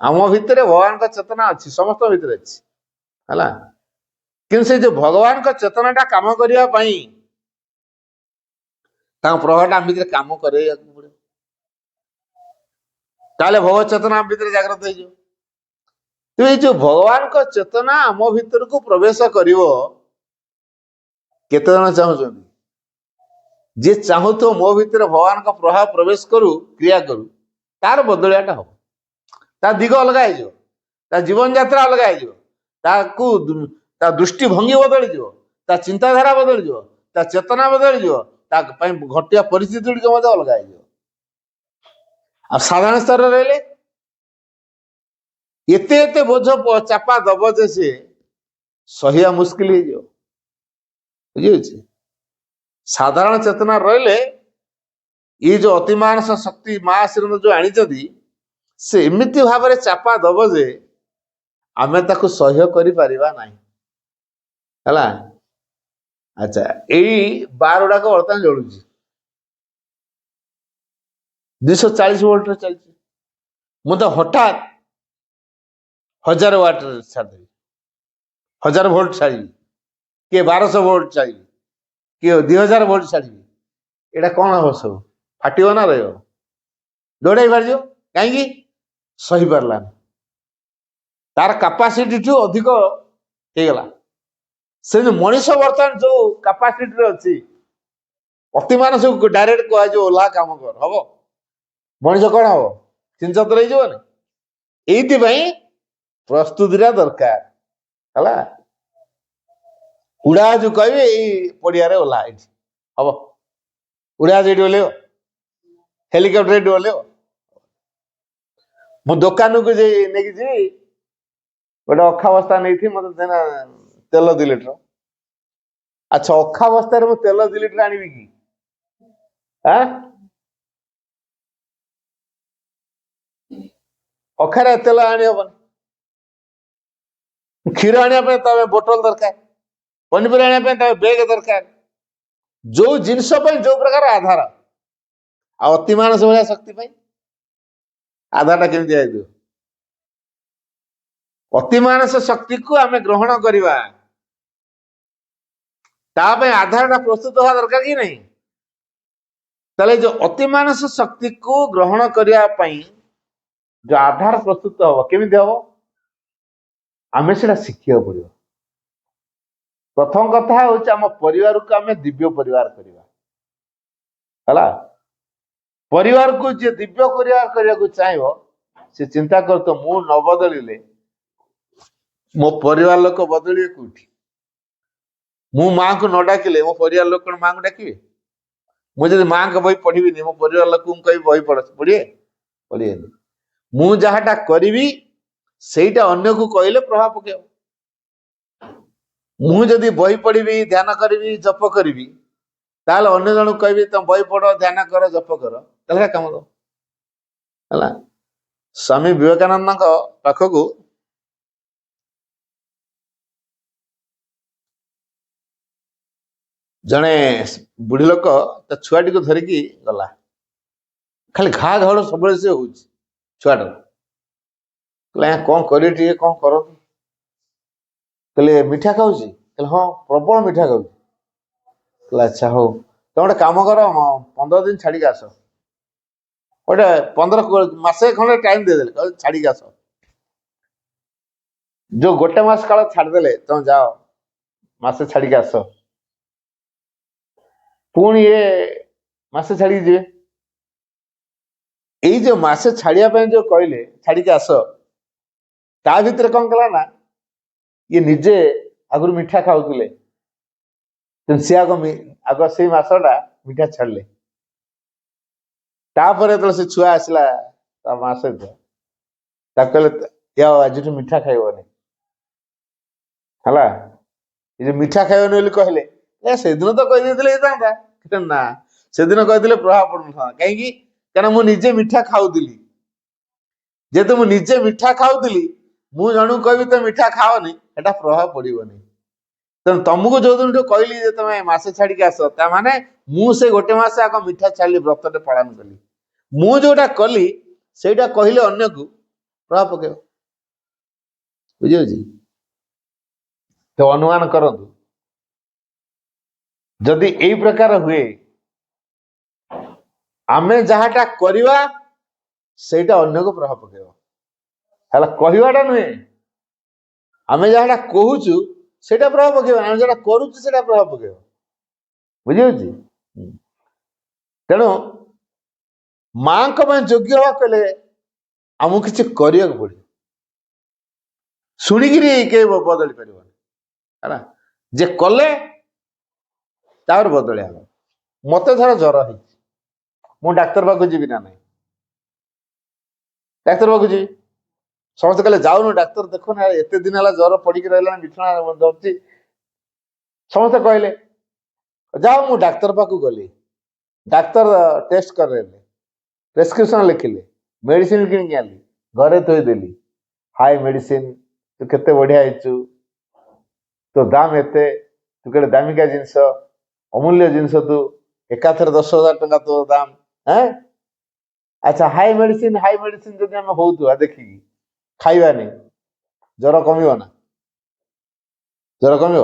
ଆମ ଭିତରେ ଭଗବାନଙ୍କ ଚେତନା ଅଛି, ସମସ୍ତଙ୍କ ଭିତରେ ଅଛି ହେଲା। କିନ୍ତୁ ସେ ଯୋଉ ଭଗବାନଙ୍କ ଚେତନାଟା କାମ କରିବା ପାଇଁ ତାଙ୍କ ପ୍ରଭାବଟା ଆମ ଭିତରେ କାମ କରିବାକୁ ପଡିବ, ତାହେଲେ ଭଗବତ ଚେତନା ଆମ ଭିତରେ ଜାଗ୍ରତ ହେଇଯିବ। ତେଣୁ ଏଇ ଯୋଉ ଭଗବାନଙ୍କ ଚେତନା ଆମ ଭିତରକୁ ପ୍ରବେଶ କରିବ, କେତେ ଜଣ ଚାହୁଁଛନ୍ତି? ଯିଏ ଚାହୁଁଥିବ ମୋ ଭିତରେ ଭଗବାନଙ୍କ ପ୍ରଭାବ ପ୍ରବେଶ କରୁ, କ୍ରିୟା କରୁ, ତାର ବଦଳିଆଟା ହବ। ତା ଦିଗ ଅଲଗା ହେଇଯିବ, ତା ଜୀବନ ଯାତ୍ରା ଅଲଗା ହେଇଯିବ, ତା ଦୃଷ୍ଟିଭଙ୍ଗୀ ବଦଳିଯିବ, ତା ଚିନ୍ତାଧାରା ବଦଳିଯିବ, ତା ଚେତନା ବଦଳିଯିବ, ତା ପାଇଁ ଘଟିବା ପରିସ୍ଥିତି ଗୁଡ଼ିକ ମଧ୍ୟ ଅଲଗା ହେଇଯିବ। ଆଉ ସାଧାରଣ ସ୍ତରରେ ରହିଲେ ଏତେ ଏତେ ବୋଝ ଚାପା ଦବ ଯେ ସେ ସହିବା ମୁସ୍କିଲ ହେଇଯିବ। ବୁଝିହେଉଛି? ସାଧାରଣ ଚେତନା ରହିଲେ ଇଏ ଯୋଉ ଅତିମାନସ ଶକ୍ତି ମା ଆଶୀର୍ବାଦ ଯୋଉ ଆଣିଛନ୍ତି, ସେ ଏମିତି ଭାବରେ ଚାପା ଦବ ଯେ ଆମେ ତାକୁ ସହ୍ୟ କରିପାରିବା ନାହିଁ ହେଲା। ଆଚ୍ଛା, ଏଇ ବାର ଗୁଡାକ ବର୍ତ୍ତମାନ ଜଳୁଛି, 240 ଭୋଲ୍ଟରେ ଚାଲିଛି। ମୁଁ ତ ହଠାତ୍ 1000 ୱାଟରେ ଛାଡ଼ିଦେବି, 1000 ଭୋଲ୍ଟ ଛାଡ଼ିବି, କିଏ 1200 ଭୋଲ୍ଟ ଛାଡ଼ିବି, କିଏ 2000 ଭୋଲ୍ଟ ଛାଡ଼ିବି। ଏଇଟା କଣ ହବ? ସବୁ ଫାଟିବ ନା ରହିବ? ଦୌଡ଼ାଇ ବାହାରିଯିବ। କାହିଁକି? ସହିପାରିଲାନି, ତାର କାପାସିଟିଠୁ ଅଧିକ ହେଇଗଲା। ସେ ମଣିଷ ବର୍ତ୍ତମାନ ଯୋଉ କାପାସିଟିରେ ଅଛି, ଅତିମାନ ସବୁ ଡାଇରେକ୍ଟ କୁହାଯିବ ଓଲା କାମ କର, ହବ? ମଣିଷ କଣ ହବ? ଚିନ୍ତାତ ହେଇଯିବନି? ଏଇଥିପାଇଁ ପ୍ରସ୍ତୁତିଟା ଦରକାର ହେଲା। ଉଡାଜାହାଜ କହିବେ ଏଇ ପଡିଆରେ ଓହ୍ଲା, ଏଇଠି ହବ। ଉଡାଜାହାଜ ଏଇଠି ଓହ୍ଲେଇବ, ହେଲିକପ୍ଟର ଏଇଠି ଓହ୍ଲେଇବ। ମୁଁ ଦୋକାନକୁ ନେଇକି ଯିବି, ଗୋଟେ ଅଖା ବସ୍ତା ନେଇଥିବି, ମତେ ତେଲ 2 ଲିଟର। ଆଚ୍ଛା, ଅଖା ବସ୍ତାରେ ମୁଁ ତେଲ 2 ଲିଟର ଆଣିବି କି? ଅଖାରେ ତେଲ ଆଣି ହବନି। କ୍ଷୀର ଆଣିବା ପାଇଁ ତମେ ବୋଟଲ ଦରକାର, ପନିପରିବା ଆଣିବା ପାଇଁ ତମେ ବେଗ ଦରକାର। ଯୋଉ ଜିନିଷ ପାଇଁ ଯୋଉ ପ୍ରକାର ଆଧାର, ଆଉ ଅତିମାନସ ଭଳିଆ ଶକ୍ତି ପାଇଁ ଆଧାରଟା କେମିତି ଦିଆଯିବ? ଅତିମାନସ ଶକ୍ତିକୁ ଆମେ ଗ୍ରହଣ କରିବା, ତା ପାଇଁ ଆଧାରଟା ପ୍ରସ୍ତୁତ ହବା ଦରକାର କି ନାହିଁ? ତାହେଲେ ଯୋଉ ଅତିମାନସ ଶକ୍ତିକୁ ଗ୍ରହଣ କରିବା ପାଇଁ ଯୋଉ ଆଧାର ପ୍ରସ୍ତୁତ ହବ, କେମିତି ହବ? ଆମେ ସେଟା ଶିଖିବାକୁ ପଡିବ। ପ୍ରଥମ କଥା ହଉଛି ଆମ ପରିବାରକୁ ଆମେ ଦିବ୍ୟ ପରିବାର କରିବା ହେଲା। ପରିବାରକୁ ଯିଏ ଦିବ୍ୟ ପରିବାର କରିବାକୁ ଚାହିଁବ, ସେ ଚିନ୍ତା କରୁଥିବ ମୁଁ ନ ବଦଳିଲେ ମୋ ପରିବାର ଲୋକ ବଦଳିବେ କୋଉଠି? ମୁଁ ମାଙ୍କୁ ନ ଡାକିଲେ ମୋ ପରିବାର ଲୋକ କଣ ମାଙ୍କୁ ଡାକିବେ? ମୁଁ ଯଦି ମାଙ୍କ ବହି ପଢିବିନି, ମୋ ପରିବାର ଲୋକଙ୍କୁ କହିବି ବହି ପଢିବେନି। ମୁଁ ଯାହାଟା କରିବି ସେଇଟା ଅନ୍ୟକୁ କହିଲେ ପ୍ରଭାବ ପକେଇବ। ମୁଁ ଯଦି ବହି ପଢିବି, ଧ୍ୟାନ କରିବି, ଜପ କରିବି, ତାହେଲେ ଅନ୍ୟ ଜଣକୁ କହିବି ତମ ବହି ପଢ, ଧ୍ୟାନ କର, ଜପ କର, ତାହେଲେ କାମ ଦବ ହେଲା। ସ୍ୱାମୀ ବିବେକାନନ୍ଦଙ୍କ ପାଖକୁ ଜଣେ ବୁଢୀ ଲୋକ ତା ଛୁଆଟିକୁ ଧରିକି ଗଲା। ଖାଲି ଘା ଘାଉଳ ସବୁବେଳେ ସେ ହଉଛି ଛୁଆଟା। କହିଲେ କଣ କରିବେ ଟିକେ କଣ କରନ୍ତୁ। କହିଲେ ମିଠା ଖାଉଛି? କହିଲେ ହଁ ପ୍ରବଳ ମିଠା ଖାଉଛି। କହିଲେ ଆଚ୍ଛା ହଉ ତମେ ଗୋଟେ କାମ କର 15 ଦିନ ଛାଡିକି ଆସ। ଗୋଟେ 15 ମାସେ ଖଣ୍ଡେ ଟାଇମ ଦେଇଦେଲେ, କହିଲେ ଛାଡିକି ଆସ। ଯୋଉ ଗୋଟେ ମାସ କାଳ ଛାଡିଦେଲେ ତମେ ଯାଅ ମାସେ ଛାଡିକି ଆସ। ପୁଣି ଇଏ ମାସେ ଛାଡିକି ଯିବେ। ଏଇ ଯୋଉ ମାସେ ଛାଡିବା ପାଇଁ ଯୋଉ କହିଲେ ଛାଡିକି ଆସ, ତା ଭିତରେ କଣ କଲା ନା ଇଏ ନିଜେ ଆଗରୁ ମିଠା ଖାଉଥିଲେ, ସିଏ ଆଗ ସେଇ ମାସଟା ମିଠା ଛାଡିଲେ। ତାପରେ ଯେତେବେଳେ ସେ ଛୁଆ ଆସିଲା ତା ମା ସହିତ, ତାକୁ କହିଲେ ଆଉ ଆଜିଠୁ ମିଠା ଖାଇବନି ହେଲା। ଏ ଯୋଉ ମିଠା ଖାଇବନି ବୋଲି କହିଲେ, ସେଦିନ ତ କହିଦେଇଥିଲେ ହେଇଥାନ୍ତା। ନା, ସେଦିନ କହିଥିଲେ ପ୍ରଭାବ ପଡୁନଥାନ୍ତା। କାହିଁକି? କାରଣ ମୁଁ ନିଜେ ମିଠା ଖାଉଥିଲି। ଯେହେତୁ ମୁଁ ନିଜେ ମିଠା ଖାଉଥିଲି, ମୁଁ ଜଣକୁ କହିବି ତ ମିଠା ଖାଅନି, ଏଟା ପ୍ରଭାବ ପଡିବନି। ତେଣୁ ତମକୁ ଯୋଉଦିନଠୁ କହିଲି ଯେ ତମେ ମାସେ ଛାଡିକି ଆସ, ତା ମାନେ ମୁଁ ସେ ଗୋଟେ ମାସ ଆଗ ମିଠା ଛାଡିଲି, ବ୍ରତଟେ ପାଳନ କଲି। ମୁଁ ଯୋଉଟା କଲି ସେଇଟା କହିଲେ ଅନ୍ୟକୁ ପ୍ରଭାବ ପକେଇବ। ବୁଝିହଉଛି? ତ ଅନୁମାନ କରନ୍ତୁ, ଯଦି ଏଇ ପ୍ରକାର ହୁଏ, ଆମେ ଯାହାଟା କରିବା ସେଇଟା ଅନ୍ୟକୁ ପ୍ରଭାବ ପକେଇବ। ହେଲା, କହିବାଟା ନୁହେଁ। ଆମେ ଯାହାଟା କହୁଛୁ ସେଇଟା ପ୍ରଭାବ ପକେଇବ, ଆମେ ଯାହା କରୁଛୁ ସେଇଟା ପ୍ରଭାବ ପକେଇବ। ବୁଝିହଉଛି? ତେଣୁ ମାଙ୍କ ପାଇଁ ଯୋଗ୍ୟ ହବା କହିଲେ ଆମକୁ କିଛି କରିବାକୁ ପଡିବ। ଶୁଣିକିରି କେହି ବଦଳି ପାରିବନି ହେଲା। ଯେ କଲେ ତାପରେ ବଦଳିଆ ହବ। ମତେ ଧର ଜ୍ୱର ହେଇଛି, ମୁଁ ଡାକ୍ତର ପାଖକୁ ଯିବି ନା ନାହିଁ? ଡାକ୍ତର ପାଖକୁ ଯିବି। ସମସ୍ତେ କହିଲେ ଯାଉନୁ ଡାକ୍ତର ଦେଖୁନ, ଏତେ ଦିନ ହେଲା ଜ୍ୱର ପଡିକି ରହିଲାଣି, ବିଛଣା ଧରୁଛି। ସମସ୍ତେ କହିଲେ ଯାଅ, ମୁଁ ଡାକ୍ତର ପାଖକୁ ଗଲି। ଡାକ୍ତର ଟେଷ୍ଟ କରେଇଲେ, ପ୍ରେସକ୍ରିପସନ ଲେଖିଲେ, ମେଡିସିନ କିଣିକି ଆଣିଲି, ଘରେ ଥୋଇଦେଲି। ହାଇ ମେଡିସିନ, ତୁ କେତେ ବଢିଆ ହେଇଛୁ, ତୋ ଦାମ ଏତେ, ତୁ କେତେ ଦାମିକା ଜିନିଷ, ଅମୂଲ୍ୟ ଜିନିଷ, ତୁ ଏକାଥରେ 10,000 ଟଙ୍କା ତୋ ଦାମ। ଆଚ୍ଛା, ହାଇ ମେଡିସିନ ଯଦି ଆମେ ହଉଥିବା ଦେଖିକି ଖାଇବାନି, ଜ୍ୱର କମିବ ନା? ଜ୍ୱର କମିବ?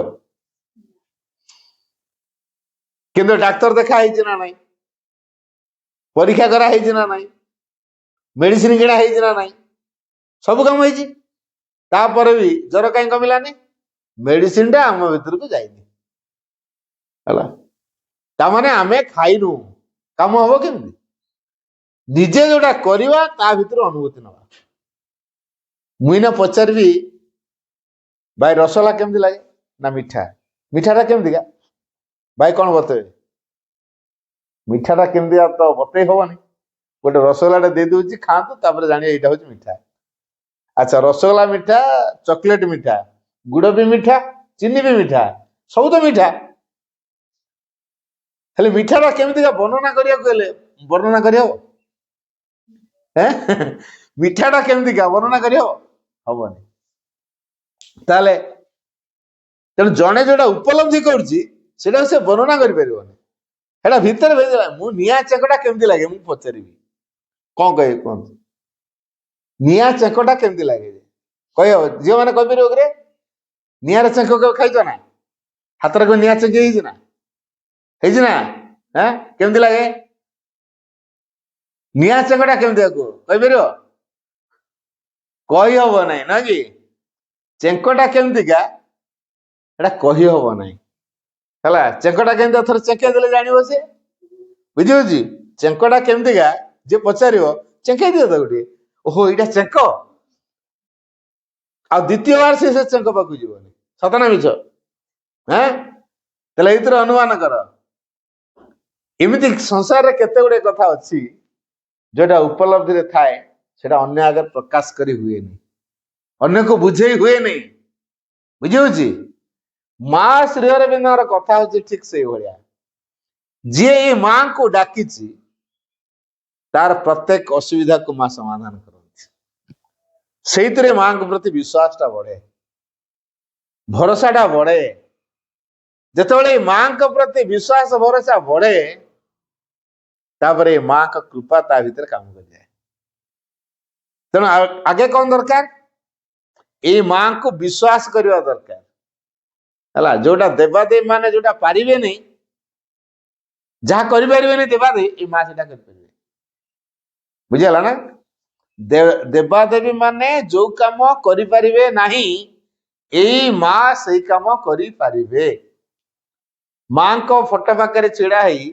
କିନ୍ତୁ ଡାକ୍ତର ଦେଖା ହେଇଛି ନା ନାହିଁ? ପରୀକ୍ଷା କରା ହେଇଛି ନା ନାହିଁ? ମେଡିସିନ କିଣା ହେଇଛି ନା ନାହିଁ? ସବୁ କାମ ହେଇଛି, ତାପରେ ବି ଜ୍ୱର କାହିଁ କମିଲାନି? ମେଡିସିନ ଟା ଆମ ଭିତରକୁ ଯାଇନି ହେଲା। ତାମାନେ ଆମେ ଖାଇନୁ, କାମ ହବ କେମିତି? ନିଜେ ଯୋଉଟା କରିବା ତା ଭିତରୁ ଅନୁଭୂତି ନବା। ମୁଁ ଏଇନା ପଚାରିବି, ଭାଇ ରସଗୋଲା କେମିତି ଲାଗେ? ନା ମିଠା। ମିଠାଟା କେମିତିକା? ଭାଇ କଣ ବତେଇବେ? ମିଠାଟା କେମିତିକା ତ ବତେଇ ହବନି। ଗୋଟେ ରସଗୋଲାଟେ ଦେଇ ଦଉଛି, ଖାଆନ୍ତୁ, ତାପରେ ଜାଣିବେ ଏଇଟା ହଉଛି ମିଠା। ଆଚ୍ଛା, ରସଗୋଲା ମିଠା, ଚକୋଲେଟ ମିଠା, ଗୁଡ ବି ମିଠା, ଚିନି ବି ମିଠା, ସବୁ ତ ମିଠା। ହେଲେ ମିଠାଟା କେମିତିକା ବର୍ଣ୍ଣନା କରିବାକୁ ହେଲେ ବର୍ଣ୍ଣନା କରିହବ? ମିଠାଟା କେମିତିକା ବର୍ଣ୍ଣନା କରିହବ? ହବନି। ତାହେଲେ ତେଣୁ ଜଣେ ଯୋଉଟା ଉପଲବ୍ଧି କରୁଛି ସେଟା ସେ ବର୍ଣ୍ଣନା କରିପାରିବନି। ସେଟା ଭିତରେ ଭେଦିଲା। ମୁଁ ନିଆଁ ଚେକଟା କେମିତି ଲାଗେ ମୁଁ ପଚାରିବି, କଣ କହିବେ କୁହନ୍ତୁ? ନିଆଁ ଚେକଟା କେମିତି ଲାଗେ କହିହବ? ଝିଅ ମାନେ କହିପାରିବ କିରେ? ନିଆଁରେ ଚେଙ୍କ କେବେ ଖାଇଛ ନା? ହାତରେ କେବେ ନିଆଁ ଚେଙ୍କ ହେଇଛି ନା? ହେଇଛି ନା? କେମିତି ଲାଗେ? ନିଆଁ ଚେଙ୍କଟା କେମିତି କୁହ, କହିପାରିବ? କହିହବ ନାହିଁ ନା କି? ଚେଙ୍କଟା କେମିତିକା ଏଟା କହିହବ ନାହିଁ ହେଲା। ଚେଙ୍କଟା କେମିତି ଥରେ ଚେକେଇ ଦେଲେ ଜାଣିବ ସେ। ବୁଝିହଉଛି? ଚେଙ୍କଟା କେମିତିକା ଯିଏ ପଚାରିବ, ଚେକେଇ ଦିଅ ତାକୁ ଟିକେ, ଓହୋ ଏଇଟା ଚେଙ୍କ। ଆଉ ଦ୍ୱିତୀୟ ବାର ସେ ଚେଙ୍କ ପାଖକୁ ଯିବନି। ସତ ନା ମିଛ? ତାହେଲେ ଏଇଥିରେ ଅନୁମାନ କର। ଏମିତି ସଂସାରରେ କେତେ ଗୁଡେ କଥା ଅଛି ଯୋଉଟା ଉପଲବ୍ଧିରେ ଥାଏ, ସେଟା ଅନ୍ୟ ଆଗରେ ପ୍ରକାଶ କରି ହୁଏନି, ଅନ୍ୟକୁ ବୁଝେଇ ହୁଏନି। ବୁଝିହଉଛି? ମା ଶ୍ରୀ ଅରବିନ୍ଦଙ୍କର କଥା ହଉଛି ଠିକ ସେଇଭଳିଆ। ଯିଏ ଏଇ ମାଙ୍କୁ ଡାକିଛି ତାର ପ୍ରତ୍ୟେକ ଅସୁବିଧାକୁ ମା ସମାଧାନ କରନ୍ତି। ସେଇଥିରେ ମାଙ୍କ ପ୍ରତି ବିଶ୍ୱାସଟା ବଢେ, ଭରସାଟା ବଢେ। ଯେତେବେଳେ ମାଙ୍କ ପ୍ରତି ବିଶ୍ୱାସ ଭରସା ବଢେ, ତାପରେ ମାଙ୍କ କୃପା ତା ଭିତରେ କାମ କରିଯାଏ। ତେଣୁ ଆଗେ କଣ ଦରକାର? ଏଇ ମାଙ୍କୁ ବିଶ୍ୱାସ କରିବା ଦରକାର ହେଲା। ଯୋଉଟା ଦେବାଦେବୀ ମାନେ ଯୋଉଟା ପାରିବେନି, ଯାହା କରିପାରିବେନି ଦେବାଦେବୀ, ଏଇ ମା ସେଟା କରିପାରିବେ। ବୁଝିଗଲା ନା? ଦେବାଦେବୀ ମାନେ ଯୋଉ କାମ କରିପାରିବେ ନାହିଁ, ଏଇ ମା ସେଇ କାମ କରିପାରିବେ। ମାଙ୍କ ଫଟୋ ପାଖରେ ଛିଡା ହେଇ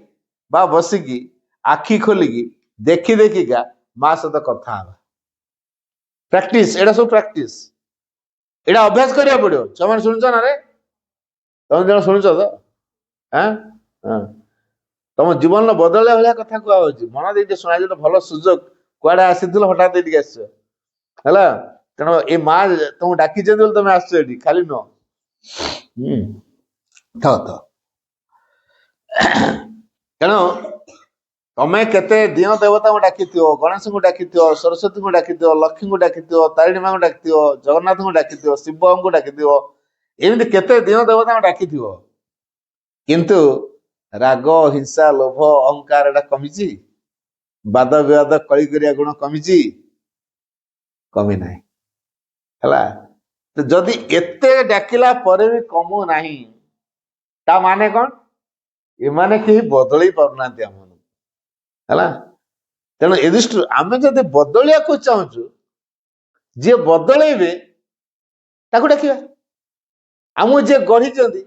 ବା ବସିକି ଆଖି ଖୋଲିକି ଦେଖି ଦେଖିକା ମା ସହିତ କଥା ହବା। ପ୍ରାକ୍ଟିସ, ଏଇଟା ସବୁ ପ୍ରାକ୍ଟିସ। ଏଇଟା ଅଭ୍ୟାସ କରିବାକୁ ପଡିବ। ସେମାନେ ଶୁଣୁଛ ନା ରେ? ତମେ ଜଣ ଶୁଣୁଛ ତ? ତମ ଜୀବନର ବଦଳିଲା ଭଳିଆ କଥା କୁହା ହଉଛି। ମନ ଦେଇ ଟିକେ ଶୁଣା, ଗୋଟେ ଭଲ ସୁଯୋଗ। କୁଆଡେ ଆସିଥିଲ, ହଠାତ୍ ଏଠିକି ଆସିଛ ହେଲା। ତେଣୁ ଏ ମା ତମକୁ ଡାକିଛନ୍ତି ବୋଲି ତମେ ଆସିଛ ଏଠି, ଖାଲି ନୁହଁ। ତେଣୁ ତମେ କେତେ ଦିନ ଦେବତାଙ୍କୁ ଡାକିଥିବ, ଗଣେଶଙ୍କୁ ଡାକିଥିବ, ସରସ୍ୱତୀଙ୍କୁ ଡାକିଥିବ, ଲକ୍ଷ୍ମୀଙ୍କୁ ଡାକିଥିବ, ତାରିଣୀ ମାଙ୍କୁ ଡାକିଥିବ, ଜଗନ୍ନାଥଙ୍କୁ ଡାକିଥିବ, ଶିବଙ୍କୁ ଡାକିଥିବ, ଏମିତି କେତେ ଦିନ ଦେବତାଙ୍କୁ ଡାକିଥିବ। କିନ୍ତୁ ରାଗ, ହିଂସା, ଲୋଭ, ଅହଙ୍କାର ଏଟା କମିଛି? ବାଦ ବିବାଦ, କଳି କରିବା ଗୁଣ କମିଛି? କମି ନାହିଁ ହେଲା। ଯଦି ଏତେ ଡାକିଲା ପରେ ବି କମୁ ନାହିଁ, ତା ମାନେ କଣ? ଏମାନେ କେହି ବଦଳେଇ ପାରୁନାହାନ୍ତି ଆମମାନଙ୍କୁ ହେଲା। ତେଣୁ ଏ ଦୃଷ୍ଟିରୁ ଆମେ ଯଦି ବଦଳିବାକୁ ଚାହୁଁଛୁ, ଯିଏ ବଦଳେଇବେ ତାକୁ ଡାକିବା। ଆମକୁ ଯିଏ ଗଢିଛନ୍ତି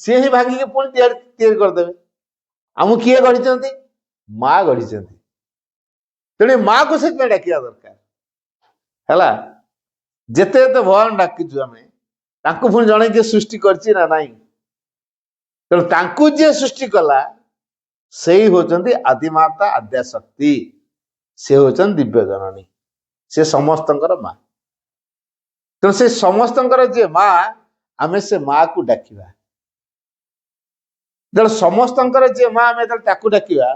ସିଏ ହିଁ ଭାଙ୍ଗିକି ପୁଣି ତିଆରି କରିଦେବେ। ଆମକୁ କିଏ ଗଢିଛନ୍ତି? ମା ଗଢିଛନ୍ତି। ତେଣୁ ମାକୁ ସେଥିପାଇଁ ଡାକିବା ଦରକାର ହେଲା। ଯେତେ ଯେତେ ଭଗବାନ ଡାକିଛୁ ଆମେ, ତାଙ୍କୁ ପୁଣି ଜଣେ କିଏ ସୃଷ୍ଟି କରିଛି ନା ନାହିଁ? ତେଣୁ ତାଙ୍କୁ ଯିଏ ସୃଷ୍ଟି କଲା, ସେଇ ହଉଛନ୍ତି ଆଦିମାତା, ଆଦ୍ୟାଶକ୍ତି। ସେ ହଉଛନ୍ତି ଦିବ୍ୟ ଜନନୀ, ସେ ସମସ୍ତଙ୍କର ମା। ତେଣୁ ସେ ସମସ୍ତଙ୍କର ଯିଏ ମା, ଆମେ ସେ ମାକୁ ଡାକିବା। ଯେତେବେଳେ ସମସ୍ତଙ୍କର ଯିଏ ମା, ଆମେ ଯେତେବେଳେ ତାକୁ ଡାକିବା,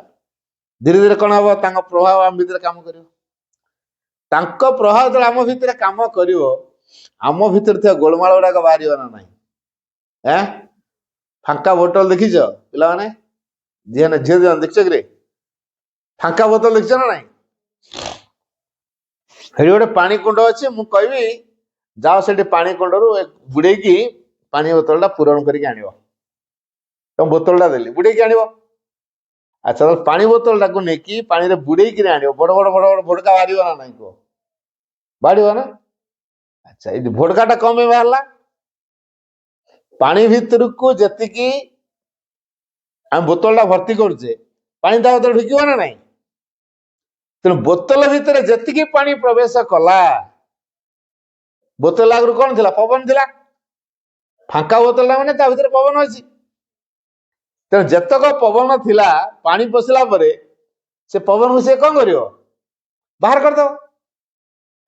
ଧୀରେ ଧୀରେ କଣ ହବ? ତାଙ୍କ ପ୍ରଭାବ ଆମ ଭିତରେ କାମ କରିବ। ତାଙ୍କ ପ୍ରଭାବ ଯେତେବେଳେ ଆମ ଭିତରେ କାମ କରିବ, ଆମ ଭିତରେ ଥିବା ଗୋଳମାଳ ଗୁଡାକ ବାହାରିବ ନା ନାହିଁ? ଫାଙ୍କା ବୋତଲ ଦେଖିଛ ପିଲାମାନେ? ଝିଅ ଦେଖିଛ କିରେ? ଫାଙ୍କା ବୋତଲ ଦେଖିଛ ନା ନାଇଁ? ସେଠି ଗୋଟେ ପାଣି କୁଣ୍ଡ ଅଛି। ମୁଁ କହିବି ଯାଅ ସେଠି ପାଣି କୁଣ୍ଡରୁ ବୁଡେଇକି ପାଣି ବୋତଲଟା ପୂରଣ କରିକି ଆଣିବ। ତମ ବୋତଲଟା ଦେଲି, ବୁଡେଇକି ଆଣିବ। ଆଚ୍ଛା, ପାଣି ବୋତଲଟାକୁ ନେଇକି ପାଣିରେ ବୁଡେଇକିରି ଆଣିବ। ବଡ ବଡ ବଡ ବଡ ଭୋଡକା ବାହାରିବ ନା ନାଇଁ କୁହ? ବାହାରିବ ନା? ଆଚ୍ଛା, ଏଇ ଭୋଡକାଟା କଣ ପାଇଁ ବାହାରିଲା? ପାଣି ଭିତରକୁ ଯେତିକି ଆମେ ବୋତଲଟା ଭର୍ତ୍ତି କରୁଛେ, ପାଣି ତା ଭିତରେ ଢୁକିବ ନା ନାଇଁ? ତେଣୁ ବୋତଲ ଭିତରେ ଯେତିକି ପାଣି ପ୍ରବେଶ କଲା, ବୋତଲ ଆଗରୁ କଣ ଥିଲା? ପବନ ଥିଲା। ଫାଙ୍କା ବୋତଲଟା ମାନେ ତା ଭିତରେ ପବନ ଅଛି। ତେଣୁ ଯେତକ ପବନ ଥିଲା, ପାଣି ପଶିଲା ପରେ ସେ ପବନକୁ ସେ କଣ କରିବ? ବାହାର କରିଦବ।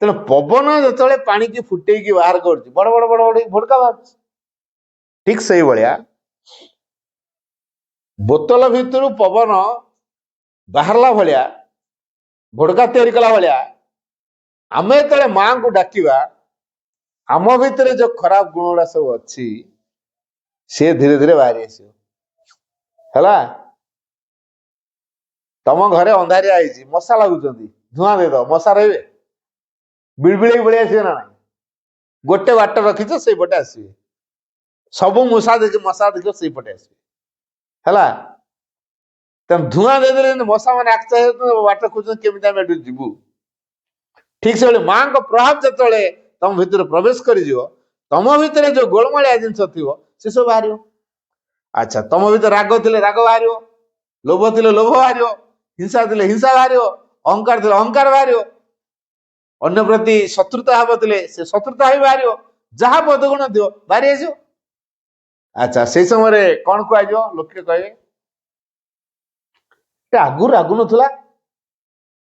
ତେଣୁ ପବନ ଯେତେବେଳେ ପାଣିକି ଫୁଟେଇକି ବାହାର କରୁଛି, ବଡ ବଡ ବଡ ବଡ ଭୋଡକା ବାହାରୁଛି। ଠିକ ସେଇଭଳିଆ ବୋତଲ ଭିତରୁ ପବନ ବାହାରିଲା ଭଳିଆ, ଭୋଡକା ତିଆରି କଲା ଭଳିଆ, ଆମେ ଯେତେବେଳେ ମାଙ୍କୁ ଡାକିବା, ଆମ ଭିତରେ ଯୋଉ ଖରାପ ଗୁଣ ଗୁଡା ସବୁ ଅଛି, ସେ ଧୀରେ ଧୀରେ ବାହାରି ଆସିବ ହେଲା। ତମ ଘରେ ଅନ୍ଧାରିଆ ହେଇଛି, ମଶା ଲାଗୁଛନ୍ତି, ଧୂଆଁ ଦେଇଦବ, ମଶା ରହିବେ? ବିଳବିଳେଇ ଭଳି ଆସିବେ ନା ନାଇଁ? ଗୋଟେ ବାଟ ରଖିଛ, ସେଇପଟେ ଆସିବେ। ସବୁ ମଶା ଦେଖିବ ସେଇପଟେ ଆସିବେ ହେଲା। ତେଣୁ ଧୂଆଁ ଦେଇଦେଲେ ମଶା ମାନେ ବାଟ ଖୋଜୁଛନ୍ତି କେମିତି ଆମେ ଏଠୁ ଯିବୁ। ଠିକ ସେଭଳି ମାଙ୍କ ପ୍ରଭାବ ଯେତେବେଳେ ତମ ଭିତରେ ପ୍ରବେଶ କରିଯିବ, ତମ ଭିତରେ ଯୋଉ ଗୋଳମାଳିଆ ଜିନିଷ ଥିବ ସେ ସବୁ ବାହାରିବ। ଆଚ୍ଛା, ତମ ଭିତରେ ରାଗ ଥିଲେ ରାଗ ବାହାରିବ, ଲୋଭ ଥିଲେ ଲୋଭ ବାହାରିବ, ହିଂସା ଥିଲେ ହିଂସା ବାହାରିବ, ଅହଙ୍କାର ଥିଲେ ଅହଙ୍କାର ବାହାରିବ, ଅନ୍ୟ ପ୍ରତି ଶତ୍ରୁତା ଭାବ ଥିଲେ ସେ ଶତ୍ରୁତା ହିଁ ବାହାରିବ। ଯାହା ବଦଗୁଣ ଥିବ ବାହାରି ଆସିବ। ଆଚ୍ଛା, ସେଇ ସମୟରେ କଣ କୁହାଯିବ? ଲୋକେ କହିବେ ଆଗରୁ ରାଗୁନଥିଲା,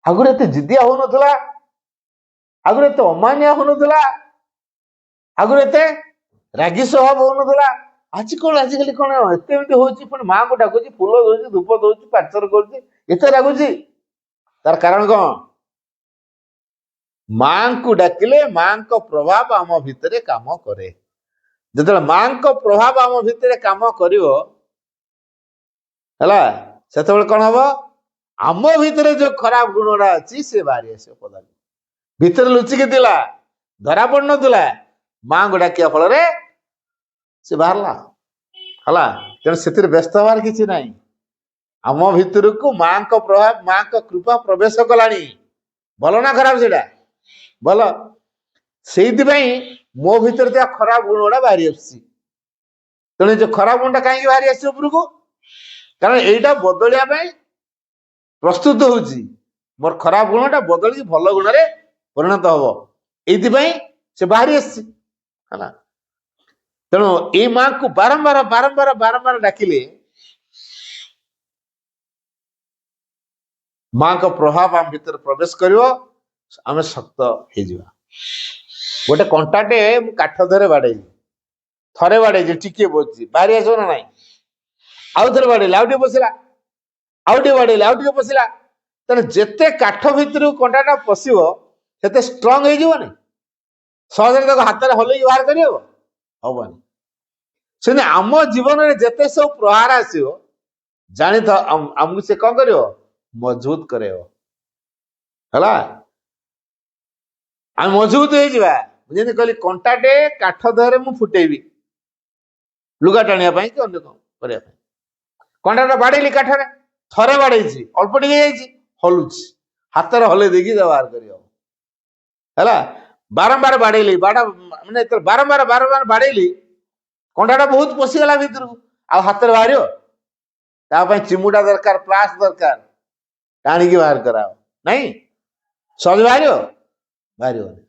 ଆଗରୁ ଏତେ ଜିଦିଆ ହଉନଥିଲା, ଆଗରୁ ଏତେ ଅମାନିଆ ହଉନଥିଲା, ଆଗରୁ ଏତେ ରାଗି ସ୍ୱଭାବ ହଉନଥିଲା। ଆଜିକାଲି କଣ ଏତେ ଏମିତି ହଉଛି? ପୁଣି ମାଙ୍କୁ ଡାକୁଛି, ଫୁଲ ଦଉଛି, ଧୂପ ଦଉଛି, ପାଚର କରୁଛି, ଏତେ ରାଗୁଛି। ତାର କାରଣ କଣ? ମାଙ୍କୁ ଡାକିଲେ ମାଙ୍କ ପ୍ରଭାବ ଆମ ଭିତରେ କାମ କରେ। ଯେତେବେଳେ ମାଙ୍କ ପ୍ରଭାବ ଆମ ଭିତରେ କାମ କରିବ ହେଲା, ସେତେବେଳେ କଣ ହବ? ଆମ ଭିତରେ ଯୋଉ ଖରାପ ଗୁଣଟା ଅଛି ସେ ବାହାରି ଆସିବ ପଦାକୁ। ଭିତରେ ଲୁଚିକି ଥିଲା, ଧରା ପଡୁନଥିଲା, ମାଙ୍କୁ ଡାକିବା ଫଳରେ ସେ ବାହାରିଲା ହେଲା। ତେଣୁ ସେଥିରେ ବ୍ୟସ୍ତ ହବାର କିଛି ନାହିଁ। ଆମ ଭିତରକୁ ମାଙ୍କ ପ୍ରଭାବ, ମାଙ୍କ କୃପା ପ୍ରବେଶ କଲାଣି। ଭଲ ନା ଖରାପ? ସେଇଟା ଭଲ। ସେଇଥିପାଇଁ ମୋ ଭିତରେ ଥିବା ଖରାପ ଗୁଣ ଗୁଡା ବାହାରି ଆସୁଛି। ତେଣୁ ଯୋଉ ଖରାପ ଗୁଣଟା କାହିଁକି ବାହାରି ଆସିଛି ଉପରକୁ? କାରଣ ଏଇଟା ବଦଳିବା ପାଇଁ ପ୍ରସ୍ତୁତ ହଉଛି। ମୋର ଖରାପ ଗୁଣଟା ବଦଳିକି ଭଲ ଗୁଣରେ ପରିଣତ ହବ, ଏଇଥିପାଇଁ ସେ ବାହାରି ଆସିଛି ହେଲା। ତେଣୁ ଏଇ ମାଙ୍କୁ ବାରମ୍ବାର ବାରମ୍ବାର ବାରମ୍ବାର ଡାକିଲେ ମାଙ୍କ ପ୍ରଭାବ ଆମ ଭିତରେ ପ୍ରବେଶ କରିବ, ଆମେ ଶକ୍ତ ହେଇଯିବା। ଗୋଟେ କଣ୍ଟାଟେ ମୁଁ କାଠ ଧରେ ବାଡେଇଲି, ଥରେ ବାଡେଇଛି ଟିକିଏ ବସିଛି, ବାହାରି ଆସିବ ନା ନାହିଁ? ଆଉ ଥରେ ବାଡେଇଲି, ଆଉ ଟିକେ ପଶିଲା, ଆଉ ଟିକେ ବାଡେଇଲି, ଆଉ ଟିକେ ପଶିଲା। ତେଣୁ ଯେତେ କାଠ ଭିତରକୁ କଣ୍ଟାଟା ପଶିବ ସେତେ ଷ୍ଟ୍ରଙ୍ଗ ହେଇଯିବନି। ସହଜରେ ତାକୁ ହାତରେ ହଲେଇକି ବାହାର କରିହବ? ହବନି। ସେମିତି ଆମ ଜୀବନରେ ଯେତେ ସବୁ ପ୍ରହାର ଆସିବ ଜାଣିଥାଅ ଆମକୁ ସେ କଣ କରିବ? ମଜବୁତ କରେଇବ ହେଲା। ଆମେ ମଜବୁତ ହେଇଯିବା। ଯେମିତି କହିଲି କଣ୍ଟାଟେ କାଠ ଦେହରେ ମୁଁ ଫୁଟେଇବି ଲୁଗା ଟାଣିବା ପାଇଁ କି ଅନ୍ୟ କଣ କରିବା ପାଇଁ। କଣ୍ଟାଟା ବାଡେଇଲି କାଠରେ, ଥରେ ବାଡେଇଛି, ଅଳ୍ପ ଟିକେ ଯାଇଛି, ହଲୁଛି, ହାତରେ ହଲେଇ ଦେଇକି ବ୍ୟବହାର କରିହବ ହେଲା। ବାରମ୍ବାର ବାଡେଇଲି, ମାନେ ବାରମ୍ବାର ବାରମ୍ବାର ବାଡେଇଲି, କଣ୍ଟାଟା ବହୁତ ପଶିଗଲା ଭିତରକୁ, ଆଉ ହାତରେ ବାହାରିବ? ତା ପାଇଁ ଚିମୁଟା ଦରକାର, ପ୍ଲାସ୍ ଦରକାର, ଟାଣିକି ବାହାର କରାହବ। ନାଇଁ ସହଜ ବାହାରିବ? ବାହାରିବନି।